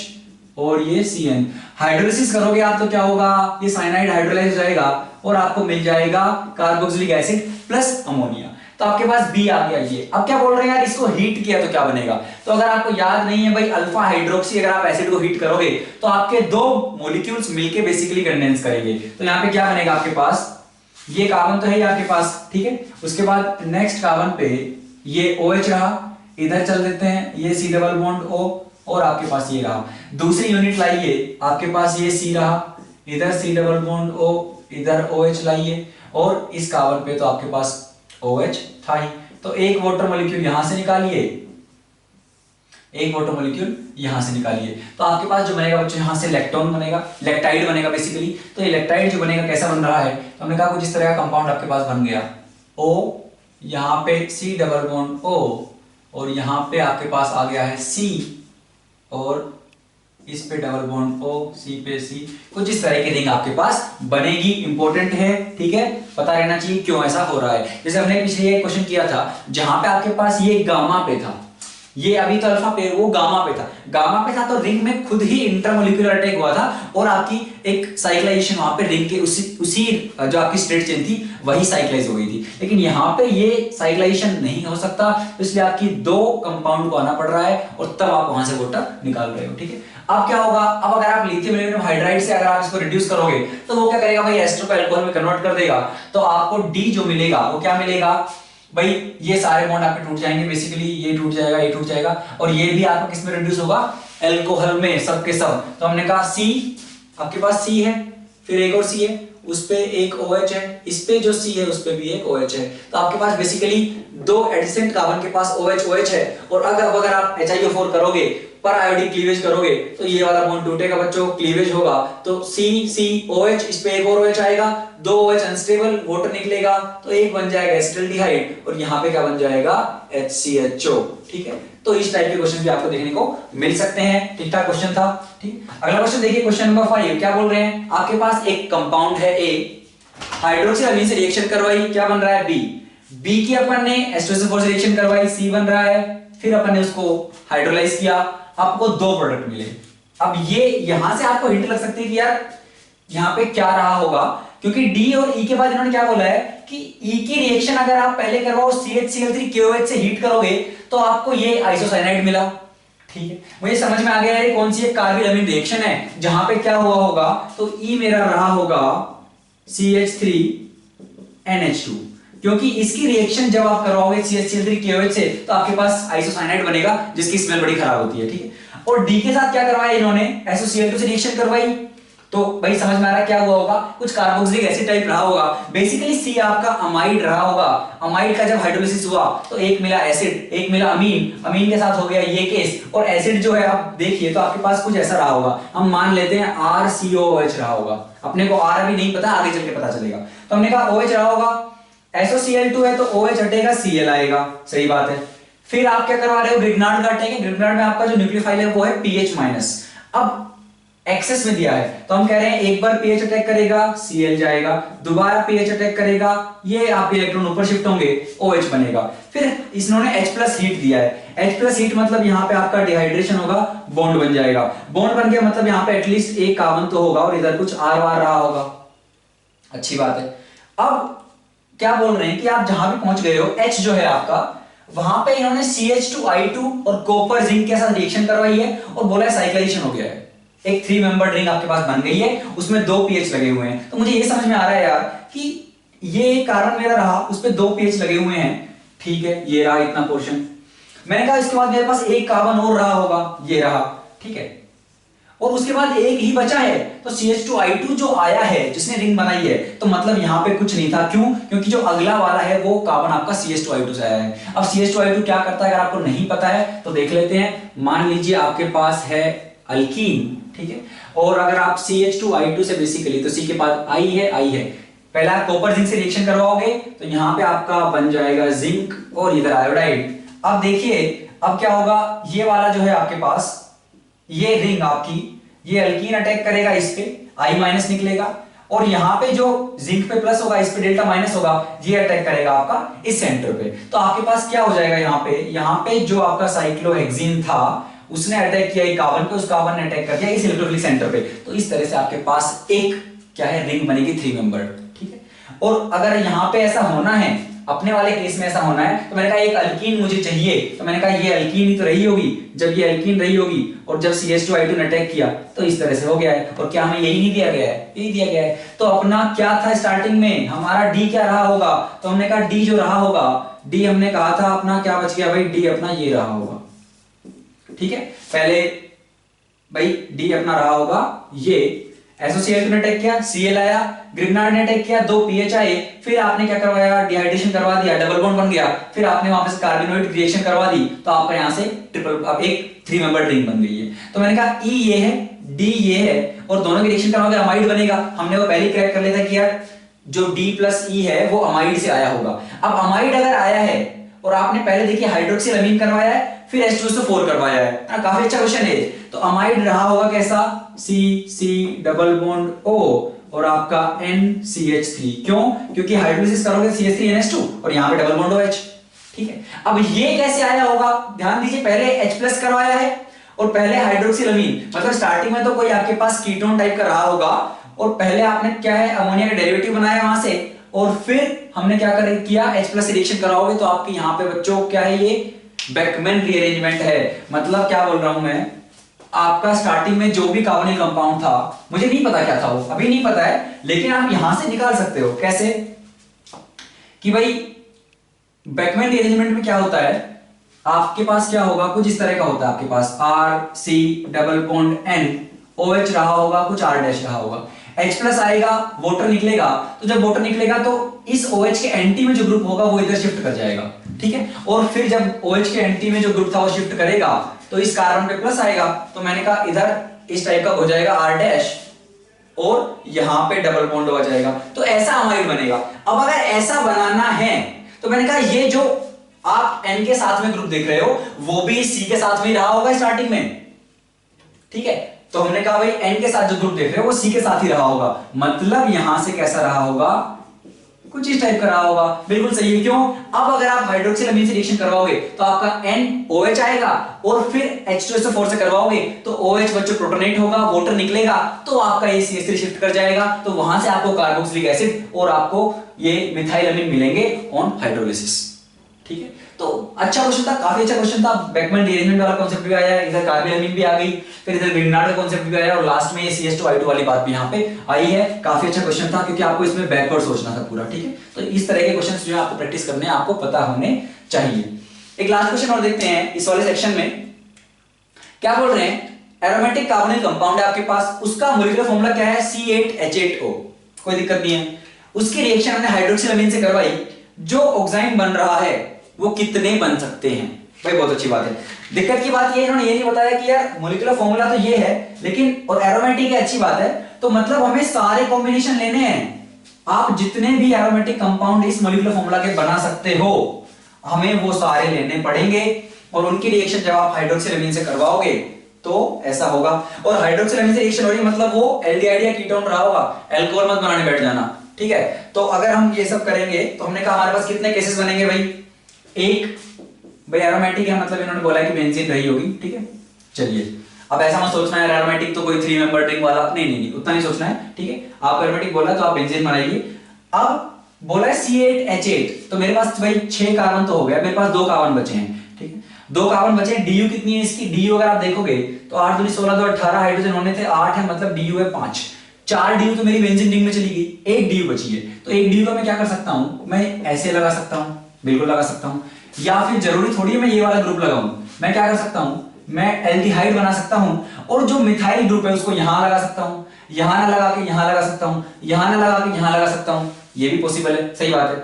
और ये CN। हाइड्रोलिसिस करोगे आप तो क्या होगा, ये साइनाइड हाइड्रोलाइज हो जाएगा और आपको मिल जाएगा कार्बोक्सिलिक एसिड प्लस अमोनिया। तो आपके पास बी आ गया ये। अब क्या बोल रहे हैं यार, इसको हीट किया तो क्या बनेगा। तो अगर आपको याद नहीं है भाई, अल्फा हाइड्रोक्सी अगर आप एसिड को हीट करोगे तो आपके दो मॉलिक्यूल्स मिलके बेसिकली कंडेंस करेंगे। तो यहाँ पे क्या बनेगा आपके पास, ये कार्बन तो है ही आपके पास, ठीक है। उसके बाद नेक्स्ट कार्बन पे ये OH रहा, इधर चल देते हैं, ये C डबल बॉन्ड O और आपके पास ये रहा। दूसरी यूनिट लाइए, आपके पास ये C रहा, इधर C डबल बॉन्ड O, इधर OH लाइए और इस कार्बन पे तो आपके पास OH था ही। तो एक वाटर मॉलिक्यूल यहां से निकालिए, एक वाटर मॉलिक्यूल यहां से निकालिए, तो आपके पास जो बनेगा बच्चों यहां से इलेक्ट्रॉन बनेगा, इलेक्टाइड बनेगा बेसिकली। तो इलेक्टाइड जो बनेगा कैसा बन रहा है, तो हमने कहा कुछ इस तरह का कंपाउंड आपके पास बन गया। O, यहाँ पे C डबल बॉन्ड O और यहाँ पे आपके पास आ गया है C और इस पे डबल बॉन्ड O, C पे C, कुछ इस तरह की रिंग आपके पास बनेगी। इंपॉर्टेंट है, ठीक है, पता रहना चाहिए क्यों ऐसा हो रहा है। जैसे हमने पिछले ये क्वेश्चन किया था, जहां पे आपके पास ये गामा पे था, ये अभी तो अल्फा पे, वो गामा पे था, गामा पे था तो रिंग में खुद ही इंटरमोलिक्यूलर अटैक हुआ था और आपकी एक साइक्लाइजेशन वहां पे रिंग के उसी जो आपकी स्टेट चेन थी वही साइक्लाइज हो गई थी। लेकिन यहाँ पे ये साइक्लाइजेशन नहीं हो सकता, तो इसलिए आपकी दो कंपाउंड को आना पड़ रहा है और तब आप वहां से वाटर निकाल रहे हो, ठीक है। अब क्या होगा, अब अगर आप लिथियम एल्यूमिनियम हाइड्राइड से अगर आप इसको रिड्यूस करोगे तो वो क्या करेगा भाई, एस्टर को अल्कोहल में कन्वर्ट कर देगा। तो आपको D जो मिलेगा वो क्या मिलेगा भाई, ये सारे बॉन्ड आपके टूट जाएंगे बेसिकली, ये टूट जाएगा, ये टूट जाएगा और ये भी आपका किस में रिड्यूस होगा, अल्कोहल में, सब के सब। तो हमने कहा C, आपके पास C है, फिर एक और C है, उस पे एक OH है, इस पे जो C है उस पे भी एक OH है। तो आपके पास बेसिकली दो एडिसेंट कार्बन के पास OH है और अगर आप HiO4 करोगे, पर आयोडिक क्लीवेज करोगे तो ये वाला बॉन्ड टूटेगा बच्चों, क्लीवेज होगा तो COH, इस पे एक और OH आएगा, दो OH अनस्टेबल, वाटर निकलेगा तो एक बन जाएगा एसिटाल्डिहाइड और यहाँ पे क्या बन जाएगा, HCHO, ठीक है। तो इस टाइप के क्वेश्चन भी आपको देखने को मिल सकते हैं। ठीक ठाक क्वेश्चन था, ठीक। अगला क्वेश्चन देखिए, क्वेश्चन नंबर 5 क्या बोल रहे हैं, आपके पास एक कंपाउंड है A, हाइड्रोक्सिल अमीन से रिएक्शन करवाई, क्या बन रहा है B की अपन ने H2SO4 से रिएक्शन करवाई, C बन रहा है, फिर अपन ने उसको हाइड्रोलाइज किया, आपको दो प्रोडक्ट मिले। अब ये यहां से आपको हिंट लग सकती है कि यार यहां पे क्या रहा होगा, क्योंकि D और E के बाद इन्होंने क्या बोला है कि E की रिएक्शन अगर आप पहले करवाओ CHCl3KOH से हीट करोगे तो आपको ये आइसोसाइनाइड मिला, ठीक है। मुझे समझ में आ गया है कौन सी एक कार्बिल अमीन रिएक्शन है जहां पे क्या हुआ होगा, तो E मेरा रहा होगा CH3NH2, क्योंकि इसकी रिएक्शन जब आप करवाओगे CHCl3KOH से तो आपके पास आइसोसाइनाइड बनेगा जिसकी स्मेल बड़ी खराब होती है, ठीक है। और D के साथ क्या करवाया इन्होंने, SOCl2 से रिएक्शन करवाई, तो भाई समझ में आ रहा है क्या हुआ होगा, कुछ कार्बोक्सिलिक एसिड टाइप रहा होगा। बेसिकली C आपका अमाइड रहा होगा, अमाइड का जब हाइड्रोलिसिस हुआ तो एक मिला एसिड, एक मिला अमीन, अमीन के साथ हो गया ये केस, और एसिड जो है आप देखिए तो आपके पास कुछ ऐसा रहा होगा, हम मान लेते हैं RCOOH रहा होगा, अपने को R अभी नहीं पता, आगे चल के पता चलेगा। तो हमने कहा OH रहा होगा, SOCl2 है तो OH हटेगा, Cl आएगा, सही बात है। फिर आप क्या करवा रहे हो, ग्रिग्नार्ड का अटैक है, ग्रिग्नार्ड में आपका जो न्यूक्लियोफाइल है वो है pH-। अब एक्सेस में दिया है तो हम कह रहे हैं एक बार pH अटैक करेगा Cl जाएगा, दोबारा pH अटैक करेगा, ये आपके इलेक्ट्रॉन ऊपर शिफ्ट होंगे, OH बनेगा। फिर इन्होंने H+ हीट दिया है, H+ हीट मतलब यहाँ पे आपका डिहाइड्रेशन होगा, बॉन्ड बन जाएगा, बॉन्ड बन गया मतलब यहाँ पे एटलीस्ट एक कार्बन तो होगा और इधर कुछ R वार रहा होगा, अच्छी बात है। अब क्या बोल रहे हैं कि आप जहां भी पहुंच गए हो, H जो है आपका, वहां पे इन्होंने CH2I2 और कॉपर जिंक के साथ रिएक्शन करवाई है और बोला है साइक्लाइजेशन हो गया है, एक 3 मेंबर रिंग आपके पास बन गई है, उसमें 2 pH लगे हुए हैं। तो मुझे ये समझ में आ रहा है यार कि ये कार्बन मेरा रहा, उस पे 2 pH लगे हुए हैं, ठीक है, ये रहा इतना पोर्शन। मैंने कहा इसके बाद मेरे पास एक कार्बन और रहा होगा, ये रहा, ठीक है, और उसके बाद एक ही बचा है, तो CH2I2 जो आया है, जिसने रिंग बनाई है, तो मतलब यहां पे कुछ नहीं था, क्यों, क्योंकि जो अगला वाला है वो कार्बन आपका CH2I2 से आया है। अब CH2I2 क्या करता है अगर आपको नहीं पता है तो देख लेते हैं। मान लीजिए आपके पास है अल्कीन, ठीक है, और अगर आप CH2I2 से बेसिकली, तो C के बाद I है, पहला आप कॉपर जिंक से रिएक्शन करवाओगे तो यहां पे आपका बन जाएगा जिंक और इधर आयोडाइड। अब देखिए अब क्या होगा, ये वाला जो है आपके पास, ये रिंग आपकी, ये अल्कीन अटैक करेगा, इस पे I- निकलेगा, और यहां पे जो जिंक पे प्लस होगा, इस पे डेल्टा माइनस होगा, ये अटैक करेगा आपका इस सेंटर पे। तो आपके पास क्या हो जाएगा, यहाँ पे जो आपका साइक्लोहेक्सीन था उसने अटैक किया एक कार्बन पे, उस कार्बन ने अटैक कर दिया इस इलेक्ट्रोफिलिक सेंटर पे, तो इस तरह से आपके पास एक क्या है रिंग बनेगी 3 मेंबर, ठीक है। और अगर यहां पे ऐसा होना है, अपने वाले केस में ऐसा होना है, तो मैंने कहा एक अल्कीन मुझे चाहिए, तो मैंने कहा ये अल्कीन ही तो रही होगी, जब ये अल्कीन रही होगी और जब CH2 ने अटैक किया तो इस तरह से हो गया है। और क्या हमें यही नहीं दिया गया है, यही दिया गया है। तो अपना क्या था स्टार्टिंग में, हमारा डी क्या रहा होगा, तो हमने कहा डी जो रहा होगा, डी हमने कहा था अपना क्या बच गया भाई, डी अपना ये रहा होगा, ठीक है। पहले भाई डी अपना रहा होगा ये, एसोसिएट ने अटैक किया, Cl आया, ग्रिग्नार्ड ने अटैक किया, 2 पीएच आए, फिर आपने क्या करवाया, डिहाइड्रेशन करवा दिया, डबल बॉन्ड बन गया, फिर आपने वहां पे कार्बोनोइड रिएक्शन करवा दी, तो आपका यहां से ट्रिपल अब एक 3 मेंबर रिंग बन गई है। तो मैंने कहा ई ये है, डी ये है, और दोनों की रिएक्शन करवाओगे अमाइड बनेगा। हमने वो पहले क्रैक कर लिया था कि यार जो डी प्लस ई है वो अमाइड से आया होगा। अब अमाइड अगर आया है और आपने पहले देखिए हाइड्रोक्सिल अमीन करवाया है, फिर H2SO4 करवाया है, काफी अच्छा क्वेश्चन है। तो अमाइड रहा होगा कैसा, C डबल बॉन्ड O और आपका NCH3, क्यों, क्योंकि हाइड्रोलिसिस करोगे CH3NH2 और यहां पे डबल बॉन्ड OH, ठीक है। अब ये कैसे आया होगा, ध्यान दीजिए, पहले H+ करवाया है और पहले हाइड्रोक्सिल अमीन, मतलब स्टार्टिंग में तो कोई आपके पास कीटोन टाइप का रहा होगा और पहले आपने क्या है अमोनिया का डेरिवेटिव बनाया वहां से, और फिर हमने क्या किया H+ रिएक्शन कराओगे तो आपके यहां पे बच्चों क्या है, ये बेकमैन रीअरेंजमेंट है। मतलब क्या बोल रहा हूं मैं, आपका स्टार्टिंग में जो भी कार्बोनिल कंपाउंड था, मुझे नहीं पता क्या था वो, अभी नहीं पता है, लेकिन आप यहां से निकाल सकते हो। कैसे कि भाई बेकमैन रीअरेंजमेंट में क्या होता है, आपके पास क्या होगा, कुछ इस तरह का होता है, आपके पास R C double bond N OH रहा होगा, कुछ R डैश रहा होगा, H+ आएगा, वाटर निकलेगा, तो जब वाटर निकलेगा तो इस OH के एंटी में जो ग्रुप होगा वो इधर शिफ्ट कर जाएगा, ठीक है। और फिर जब OH के एंटी में जो ग्रुप था वो शिफ्ट करेगा तो इस कार्बन पे प्लस आएगा, तो मैंने कहा इधर इस टाइप का हो जाएगा R डैश और यहां पे डबल बॉन्ड हो जाएगा, तो ऐसा अमाइड बनेगा। अब अगर ऐसा बनाना है तो मैंने कहा ये जो आप N के साथ में ग्रुप देख रहे हो वो भी C के साथ में रहा होगा स्टार्टिंग में, ठीक है। तो हमने कहा भाई N के साथ जो ग्रुप देख रहे हो वो C के साथ ही रहा होगा, मतलब यहां से कैसा रहा होगा, कुछ इस टाइप का रहा होगा, बिल्कुल सही है। क्यों, अब अगर आप हाइड्रोक्सिल अमीन से रिएक्शन करवाओगे तो आपका NOH आएगा और फिर H2SO4 से करवाओगे तो OH बच्चों प्रोटोनेट होगा, वाटर निकलेगा, तो आपका ये CH3 शिफ्ट कर जाएगा, तो वहां से आपको कार्बोक्सिलिक एसिड और आपको ये मिथाइल अमीन मिलेंगे ऑन हाइड्रोलिसिस, ठीक है। तो अच्छा क्वेश्चन था, काफी अच्छा क्वेश्चन था। बेकमैन रीअरेंजमेंट वाला कांसेप्ट भी आया, इधर कार्बोनिल अमीन भी आ गई, फिर इधर ग्रिग्नार्ड का कांसेप्ट भी आया और लास्ट में ये CH2I2 वाली बात भी यहाँ पे आई है। काफी अच्छा क्वेश्चन था क्योंकि आपको इसमें बैकवर्ड सोचना था पूरा, ठीक है। तो इस तरह के क्वेश्चंस जो है आपको प्रैक्टिस करने आपको पता होने चाहिए। एक लास्ट क्वेश्चन और देखते हैं इस वाले सेक्शन में, क्या बोल रहे हैं, एरोमेटिक कार्बोनिल कंपाउंड है आपके पास, उसका मॉलिक्यूलर फार्मूला क्या है, C8H8O, कोई दिक्कत नहीं है। उसकी रिएक्शन हमने हाइड्रोक्सिल अमीन से करवाई, जो ऑक्साइड बन रहा है वो कितने बन सकते हैं, भाई बहुत अच्छी बात है। दिक्कत की बात ये इन्होंने ये नहीं बताया कि यार मॉलिक्यूलर फार्मूला तो ये है लेकिन और एरोमेटिक है, अच्छी बात है, तो मतलब हमें सारे कॉम्बिनेशन लेने हैं। आप जितने भी एरोमेटिक कंपाउंड इस मॉलिक्यूलर फार्मूला के बना सकते हो हमें वो सारे लेने पड़ेंगे और उनकी रिएक्शन जब आप हाइड्रोक्सिल अमीन से करवाओगे तो ऐसा होगा। और हाइड्रोक्सिल अमीन से रिएक्शन हो रही मतलब वो एल्डिहाइड या कीटोन रहा होगा, अल्कोहल मत बनाने बैठ जाना, ठीक है। तो अगर हम ये सब करेंगे तो हमने कहा हमारे पास कितने केसेस बनेंगे भाई, एक भाई एरोमेटिक है मतलब इन्होंने बोला है कि बेंजीन रही होगी, ठीक है। चलिए अब ऐसा मत सोचना है एरोमेटिक तो कोई 3 मेंबर रिंग वाला, नहीं उतना नहीं सोचना है, ठीक है। आप एरोमेटिक बोला तो आप बेंजीन बनाइए। अब बोला है C8H8, तो मेरे पास भाई 6 कार्बन तो हो गया, मेरे पास 2 कार्बन बचे हैं, ठीक है। 2 कार्बन बचे हैं, DU कितनी है इसकी, DU अगर आप देखोगे तो 8 दूनी 16 2 18 हाइड्रोजन होने थे, 8 है मतलब DU है 5, 4 DU तो मेरी बेंजीन रिंग में चली गई, 1 DU बची है। तो 1 DU का मैं क्या कर सकता हूं, मैं ऐसे लगा सकता हूं, बिल्कुल लगा सकता हूं, या फिर जरूरी थोड़ी है मैं ये वाला ग्रुप लगाऊं, मैं क्या कर सकता हूं, मैं एल्डिहाइड बना सकता हूं और जो मिथाइल ग्रुप है उसको यहां लगा सकता हूं, यहां ना लगा के यहां लगा सकता हूं, यहां ना लगा के यहां लगा सकता हूं, ये भी पॉसिबल है, सही बात है।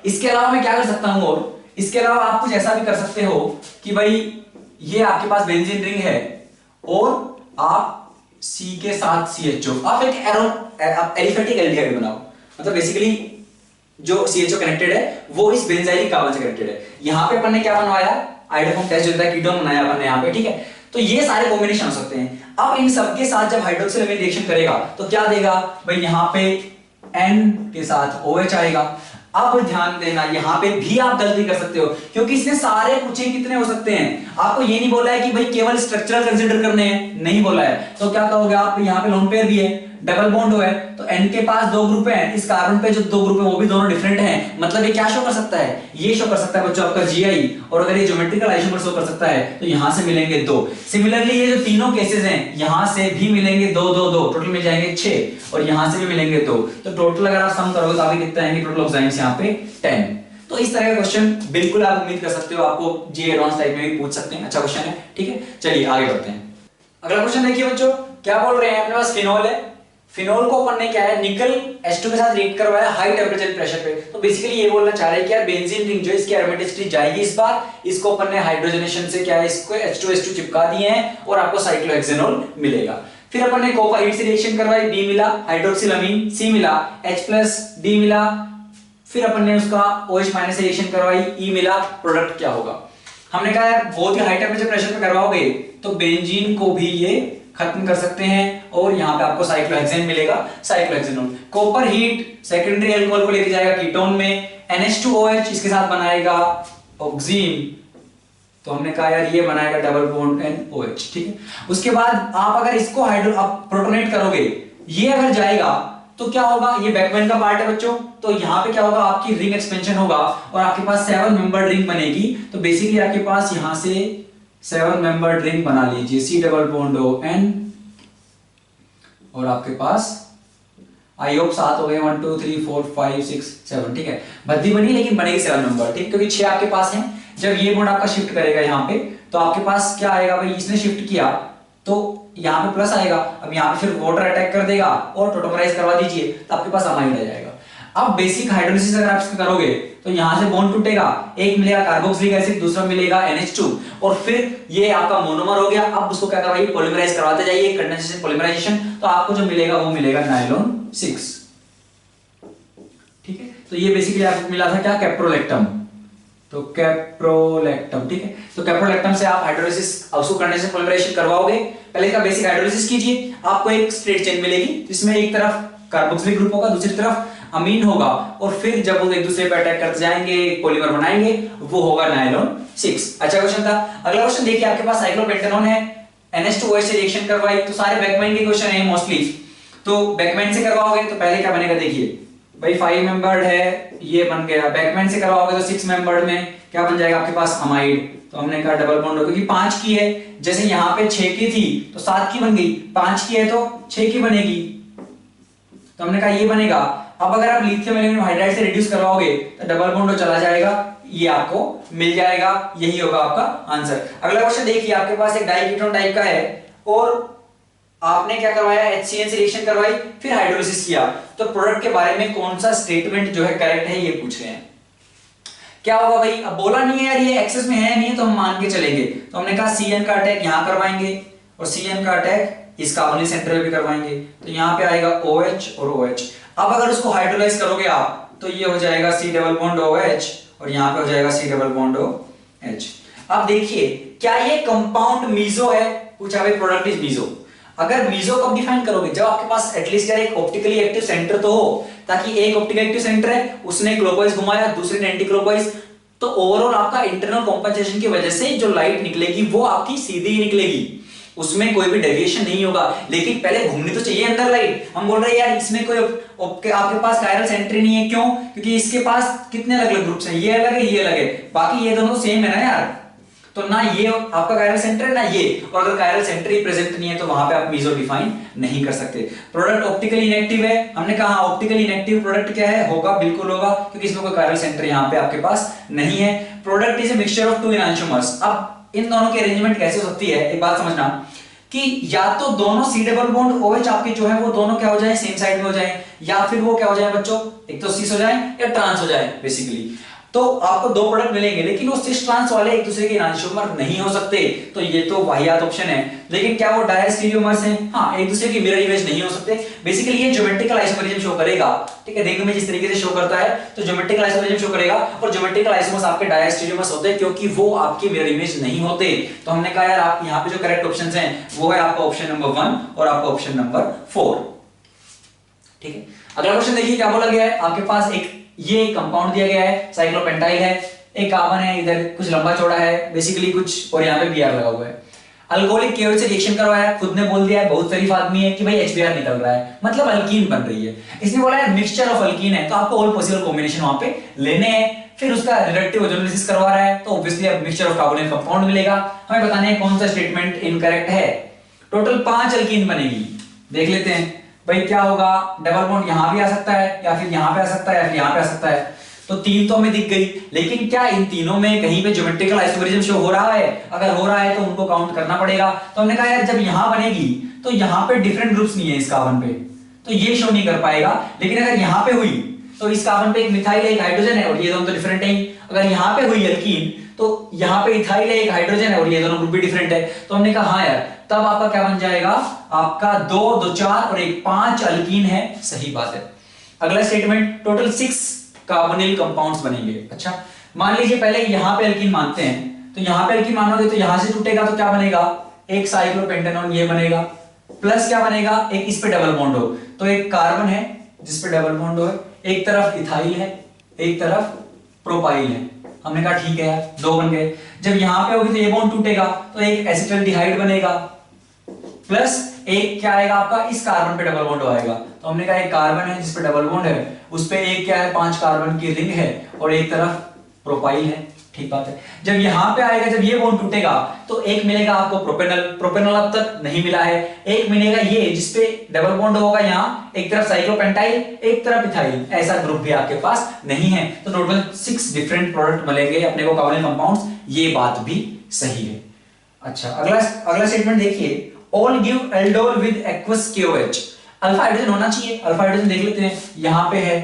इसके अलावा मैं क्या कर सकता हूं, और इसके अलावा आप कुछ ऐसा भी कर सकते हो कि भाई ये आपके पास बेंजीन रिंग है और आप C के साथ CHO, आप एक एलिफेटिक एल्डिहाइड बनाओ, मतलब बेसिकली जो CHO कनेक्टेड है वो इस बेंजाइलिक कार्बन से कनेक्टेड है। यहां पे अपन ने क्या बनवाया, आइडोफॉर्म टेस्ट जो होता है कीटोन बनाया अपन ने यहां पे, ठीक है। तो ये सारे कॉम्बिनेशन हो सकते हैं। अब इन सब के साथ जब हाइड्रोक्सिल अमीन रिएक्शन करेगा तो क्या देगा भाई, यहां पे N के साथ OH आएगा, अब ध्यान देना, यहां पे भी आप गलती कर सकते हो क्योंकि इसने सारे पूछे कितने हो सकते हैं, आपको ये नहीं बोला है कि भाई केवल स्ट्रक्चरल कंसीडर करने हैं, नहीं बोला है। तो क्या कहोगे आप, यहाँ पे लोन पेयर भी है, डबल बॉन्ड है, तो n के पास दो ग्रुप हैं, इस कार्बन पे जो दो ग्रुप है वो भी दोनों डिफरेंट हैं, मतलब ये क्या शो कर सकता है, ये शो कर सकता है बच्चों आपका GI, और अगर ये ज्योमेट्रिकल आइसोमर शो कर सकता है तो यहां से मिलेंगे दो। सिमिलरली ये जो तीनों केसेस हैं यहां से भी मिलेंगे दो दो दो, टोटल मिल जाएंगे 6, और यहां से भी मिलेंगे 2, तो टोटल अगर आप सम करोगे तो आपके कितने आएंगे टोटल ऑक्साइड्स यहाँ पे 10। तो इस तरह का क्वेश्चन बिल्कुल आप उम्मीद कर सकते हो, आपको जी एडवांस टाइप में भी पूछ सकते हैं, अच्छा क्वेश्चन है, ठीक है। चलिए आगे बढ़ते हैं। अगला क्वेश्चन देखिए बच्चों, क्या बोल रहे हैं, अपने पास फिनोल है, फिनोल को अपन ने क्या है निकल H2 के साथ रिएक्ट करवाया हाई टेम्परेचर प्रेशर पे, तो बेसिकली ये बोलना चाह रहे हैं कि यार बेंजीन रिंग जो इसकी एरोमेटिसिटी जाएगी इस बार, इसको अपन ने हाइड्रोजनेशन से क्या है इसको H2 चिपका दिए हैं और आपको साइक्लोहेक्सेनॉल मिलेगा। फिर अपन ने कॉपर हीट से रिएक्शन करवाई, B मिला, हाइड्रोक्सिलामीन C मिला, H+D मिला, फिर अपन ने उसका OH- से रिएक्शन करवाई, E मिला, प्रोडक्ट क्या होगा। हमने कहा यार बहुत ही हाई टेम्परेचर प्रेशर पे करवाओगे तो बेंजीन को भी ये खत्म कर सकते हैं और यहाँ पे आपको साइक्लोहेक्सेन मिलेगा, cyclohexanol. Copper heat secondary alcohol को लेके जाएगा कीटोन में, NH2OH इसके साथ बनाएगा ऑक्सीन, तो हमने कहा यार ये बनाएगा डबल बॉन्ड NOH, ठीक है। उसके बाद आप अगर इसको हाइड्रो आप प्रोटोनेट करोगे, ये अगर जाएगा तो क्या होगा, ये बैकबोन का पार्ट है बच्चों, तो यहाँ पे क्या होगा आपकी रिंग एक्सपेंशन होगा और आपके पास 7 मेंबर्ड रिंग बनेगी। तो बेसिकली आपके पास यहां से 7 मेंबर्ड रिंग बना लीजिए, C डबल बॉन्ड ON, और आपके पास आई होप 7 हो गए, 1 2 3 4 5 6 7, ठीक है। बद्दी बनी लेकिन बनेगी 7 नंबर, ठीक, क्योंकि 6 आपके पास है। जब ये बॉन्ड आपका शिफ्ट करेगा यहाँ पे तो आपके पास क्या आएगा भाई, इसने शिफ्ट किया तो यहाँ पे प्लस आएगा, अब यहाँ पे फिर वाटर अटैक कर देगा और टोटोमराइज करवा दीजिए तो आपके पास अमाइड आ जाएगा। अब बेसिक हाइड्रोलिसिस अगर आप इसका करोगे तो यहां से बॉन्ड टूटेगा, एक मिलेगा कार्बोक्सिलिक एसिड, दूसरा मिलेगा NH2, और फिर ये आपका मोनोमर हो गया। अब उसको क्या करवाइए, पॉलीमराइज करवाते जाइए, कंडेंसेशन पॉलीमराइजेशन, तो आपको जो मिलेगा वो मिलेगा नायलॉन 6, ठीक है। तो ये बेसिकली आपको मिला था क्या, कैप्रोलेक्टम, तो कैप्रोलेक्टम, ठीक है। तो कैप्रोलेक्टम से आप हाइड्रोलिसिस उसको कंडेंसेशन पॉलीमराइजेशन करवाओगे, पहले इसका बेसिक हाइड्रोलिसिस कीजिए, आपको एक स्ट्रेट चेन मिलेगी जिसमें एक तरफ कार्बोक्सिलिक ग्रुप होगा, दूसरी तरफ अमीन होगा, और फिर जब वो एक दूसरे पे अटैक करते जाएंगे पॉलीमर बनाएंगे, वो होगा नायलॉन 6। अच्छा क्वेश्चन था। अगला क्वेश्चन देखिए, आपके पास साइक्लोपेंटेनॉन है, NH2OH से रिएक्शन करवाई, तो सारे बैकबोन के क्वेश्चन है मोस्टली, तो बैकबोन से करवाओगे तो पहले क्या बनेगा, देखिए भाई 5 मेंबर्ड है, ये बन गया। बैकबोन से करवाओगे तो 6 मेंबर्ड में क्या बन जाएगा आपके पास, अमाइड, तो हमने कहा डबल बॉन्ड हो, क्योंकि 5 की है, जैसे यहाँ पे 6 की थी तो 7 की बन गई, 5 की है तो 6 की बनेगी, तो हमने कहा ये बनेगा। अब अगर आप लिथियम एल्यूमिनियम हाइड्राइड से रिड्यूस करवाओगे तो डबल बॉन्ड चला जाएगा, ये आपको मिल जाएगा, यही होगा आपका आंसर। अगला क्वेश्चन देखिए, आपके पास एक डाइकीटोन टाइप का है और आपने क्या करवाया, HCN से रिएक्शन करवाई, फिर हाइड्रोलिसिस किया, तो प्रोडक्ट के बारे में कौन सा स्टेटमेंट जो है करेक्ट है ये पूछ रहे हैं। क्या होगा भाई, अब बोला नहीं है यार ये एक्सेस में है नहीं, तो हम मान के चलेंगे, तो हमने कहा CN का अटैक यहां करवाएंगे और CN का अटैक इस कार्बोनिल सेंटर में भी करवाएंगे, तो यहाँ पे आएगा OH और OH। अब अगर उसको हाइड्रोलाइज करोगे आप तो ये हो जाएगा C डबल बॉन्ड OH और यहाँ पे हो जाएगा C डबल बॉन्ड OH। अब देखिए क्या ये कंपाउंड मीजो है, पूछा भाई प्रोडक्ट इज मीजो। अगर मीजो कब डिफाइन करोगे, जब आपके पास एटलीस्ट यार एक ऑप्टिकली एक्टिव सेंटर तो हो, ताकि एक ऑप्टिकली एक्टिव सेंटर है उसने क्लॉकवाइज घुमाया, दूसरे ने एंटी क्लॉकवाइज, तो ओवरऑल आपका इंटरनल कॉम्पेंसेशन की वजह से जो लाइट निकलेगी वो आपकी सीधी ही निकलेगी, उसमें कोई भी डेविएशन नहीं होगा। लेकिन पहले घूमनी तो चाहिए अंदर लाइट। हम बोल रहे हैं यार इसमें कोई आपके पास कायरल सेंटर नहीं है, क्यों, क्योंकि इसके पास कितने अलग अलग ग्रुप्स हैं, ये अलग है ये अलग है, बाकी ये दोनों सेम है ना यार, तो ना ये आपका कायरल सेंटर है ना ये, और अगर कायरल सेंटर ही प्रेजेंट नहीं है तो वहां पे आप मीजो डिफाइन नहीं कर सकते। प्रोडक्ट ऑप्टिकली इनएक्टिव है, हमने कहा ऑप्टिकली इनएक्टिव प्रोडक्ट क्या है, होगा, बिल्कुल होगा, क्योंकि इसमें कोई कायरल सेंटर यहाँ पे आपके पास नहीं है। Product is a mixture of two enantiomers. अब इन दोनों की अरेंजमेंट कैसे हो सकती है, एक बात समझना कि या तो दोनों C डबल बॉन्ड OH आपके जो है वो दोनों क्या हो जाए, सेम साइड में हो जाए, या फिर वो क्या हो जाए बच्चों, एक तो सिस हो जाए या ट्रांस हो जाए बेसिकली। तो आपको दो प्रोडक्ट मिलेंगे, लेकिन वो सिस ट्रांस वाले एक दूसरे के एनांशियोमर नहीं हो सकते, तो ये तो वाहियात ऑप्शन है। लेकिन क्या वो डायस्टीरियोमर्स हैं, हाँ, एक दूसरे की मिरर इमेज नहीं हो सकते। बेसिकली ये ज्योमेट्रिकल आइसोमरिज्म शो करेगा, ठीक है, रिंग में जिस तरीके से शो करता है तो ज्योमेट्रिकल आइसोमरिज्म शो करेगा, और ज्योमेट्रिकल आइसोमर्स आपके डायस्टीरियोमर्स होते हैं क्योंकि वो आपकी मिरर इमेज नहीं होते। तो हमने कहा यार आप यहाँ पे जो करेक्ट ऑप्शंस हैं वो है आपका ऑप्शन नंबर 1 और आपका ऑप्शन नंबर 4, ठीक है। अगला क्वेश्चन देखिए क्या बोला गया है, आपके पास एक ये कंपाउंड दिया गया है, साइक्लोपेंटाइल है, एक कार्बन है, इधर कुछ लंबा चौड़ा है बेसिकली कुछ, और यहाँ पे Br लगा हुआ है। अल्कोहलिक केवल से रिएक्शन करवाया, खुद ने बोल दिया है, बहुत शरीफ आदमी है कि भाई HBr निकल रहा है, मतलब अल्कीन बन रही है। इसने बोला है मिक्सचर ऑफ अल्कीन है, तो आपको ऑल पॉसिबल कॉम्बिनेशन वहां पे लेने हैं। फिर उसका रिडक्टिव ओजोनोलिसिस करवा रहा है, तो ऑब्वियसली अब मिक्सचर ऑफ कार्बोनिल कंपाउंड मिलेगा। हमें बताना है कौन सा स्टेटमेंट इनकरेक्ट है। टोटल 5 अल्कीन बनेगी, देख लेते हैं भाई क्या होगा। डबल बॉन्ड यहां भी आ सकता है, या फिर यहां पे आ सकता है, या फिर यहां पे आ सकता है। तो 3 तो हमें दिख गई, लेकिन क्या इन तीनों में कहीं पे ज्योमेट्रिकल आइसोमेरिज्म शो हो रहा है? अगर हो रहा है तो उनको काउंट करना पड़ेगा। तो हमने कहा यार जब यहां बनेगी तो यहां पे डिफरेंट ग्रुप्स नहीं है इस कार्बन पे, तो ये शो नहीं कर पाएगा। लेकिन अगर यहां पे हुई तो इस कार्बन पे एक मिथाइल है, एक हाइड्रोजन है, और ये दोनों तो डिफरेंट है। अगर यहाँ पे हुई अल्कीन तो यहाँ पे इथाइल है, एक हाइड्रोजन है, और ये दोनों ग्रुप भी डिफरेंट है। तो हमने कहा हाँ यार, तब आपका क्या बन जाएगा, आपका 2 2 4 और 1 5 अल्कीन है। सही बात है। अगला स्टेटमेंट, टोटल 6 कार्बोनिल कंपाउंड्स बनेंगे। अच्छा, मान लीजिए पहले यहाँ पे अल्कीन मानते हैं, तो यहाँ पे अल्कीन मानोगे तो यहां से टूटेगा तो क्या बनेगा, एक साइक्लोपेंटेनॉन ये बनेगा, प्लस क्या बनेगा, एक इस पे डबल बॉन्ड हो, तो एक कार्बन है जिस पे डबल बॉन्ड हो, एक तरफ इथाइल है, एक तरफ प्रोपाइल है। हमने कहा ठीक है यार, 2 बन गए। जब यहां पे होगी तो ये बॉन्ड टूटेगा, तो एक एसिटल्डिहाइड बनेगा, प्लस एक क्या आएगा आपका, इस कार्बन पे डबल बॉन्ड आएगा। तो हमने कहा एक कार्बन है जिस पे डबल बॉन्ड है, उस पे एक क्या है, 5 कार्बन की रिंग है, और एक तरफ प्रोपाइल है। ठीक बात है। जब यहां पे आएगा, जब ये बॉन्ड टूटेगा तो एक मिलेगा आपको प्रोपेनॉल, प्रोपेनॉल अब तक नहीं मिला है। एक मिलेगा ये जिसपे डबल बॉन्ड होगा, यहाँ एक तरफ साइक्लोपेंटाइल, एक तरफ इथाइल, ऐसा ग्रुप भी आपके पास नहीं है। तो टोटल 6 डिफरेंट प्रोडक्ट मिलेंगे अपने को कार्बोनिल कंपाउंड्स, ये बात भी सही है। अच्छा, अगला स्टेटमेंट देखिए, all give aldol with aqueous KOH। Alpha hydrogen होना चाहिए, अल्फा हाइड्रोजन देख लेते हैं, यहां पे है,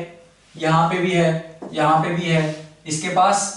यहां पे भी है, यहां पे भी है, इसके पास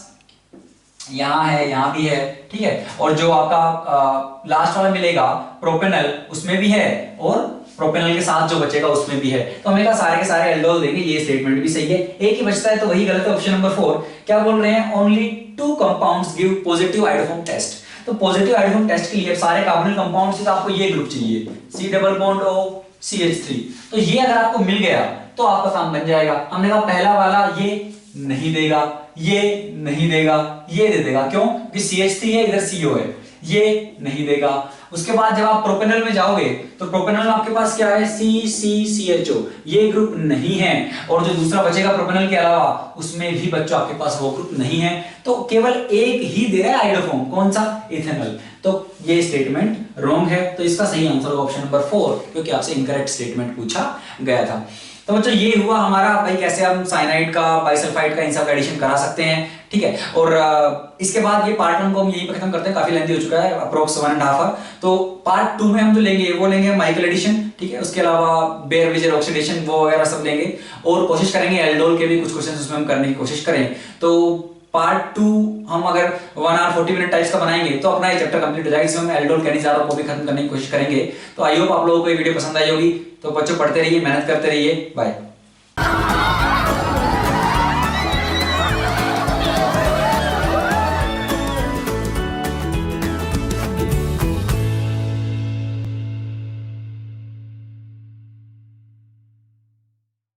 यहाँ है, यहाँ भी है, ठीक है। और जो आपका लास्ट वाला मिलेगा प्रोपेनल, उसमें भी है, और प्रोपेनल के साथ जो बचेगा उसमें भी है। तो हमें कहा सारे के सारे एल्डोल देंगे, ये स्टेटमेंट भी सही है। एक ही बचता है तो वही गलत है, ऑप्शन नंबर 4। क्या बोल रहे हैं, only 2 compounds give positive iodoform test. तो पॉजिटिव आइडोफॉर्म टेस्ट के लिए सारे कार्बोनिल कंपाउंड से तो आपको ये ग्रुप चाहिए, C double bond O CH3। तो ये अगर आपको मिल गया तो आपका काम बन जाएगा। हमने कहा पहला वाला ये नहीं देगा, ये नहीं देगा, ये दे देगा, क्यों कि CH3 है, इधर CO है, ये नहीं देगा। उसके बाद जब आप प्रोपेनॉल में जाओगे तो प्रोपेनॉल में आपके पास क्या है, CCCHO, ये ग्रुप नहीं है। और जो दूसरा बचेगा प्रोपेनॉल के अलावा, उसमें भी बच्चों आपके पास वो ग्रुप नहीं है। तो केवल एक ही दे रहा है आइडोफॉर्म, कौन सा, इथेनॉल। तो ये स्टेटमेंट रॉन्ग है। तो इसका सही आंसर होगा ऑप्शन नंबर 4, क्योंकि आपसे इनकरेक्ट स्टेटमेंट पूछा गया था। तो बच्चों ये हुआ हमारा भाई कैसे हम साइनाइड का, बाइसल्फाइड का, इन सब का एडिशन करा सकते हैं, ठीक है। और इसके बाद ये पार्ट 1 को हम यहीं पे खत्म करते हैं, काफी लेंथी हो चुका है, अप्रोक्स 1.5 आवर। तो पार्ट 2 में हम जो लेंगे वो लेंगे माइकल एडिशन, ठीक है। उसके अलावा बेयर विजर ऑक्सीडेशन वो वगैरह सब लेंगे, और कोशिश करेंगे एल्डोल के भी कुछ क्वेश्चन उसमें हम करने की कोशिश करें। तो पार्ट 2 हम अगर 1 आवर 40 मिनट टाइप्स का बनाएंगे तो अपना ये चैप्टर कंप्लीट हो जाएगा, इसमें हम एल्डोल कैनिजारो को भी खत्म करने की कोशिश करेंगे। तो आई होप आप लोगों को ये वीडियो पसंद आई होगी। तो बच्चों पढ़ते रहिए, मेहनत करते रहिए, बाय।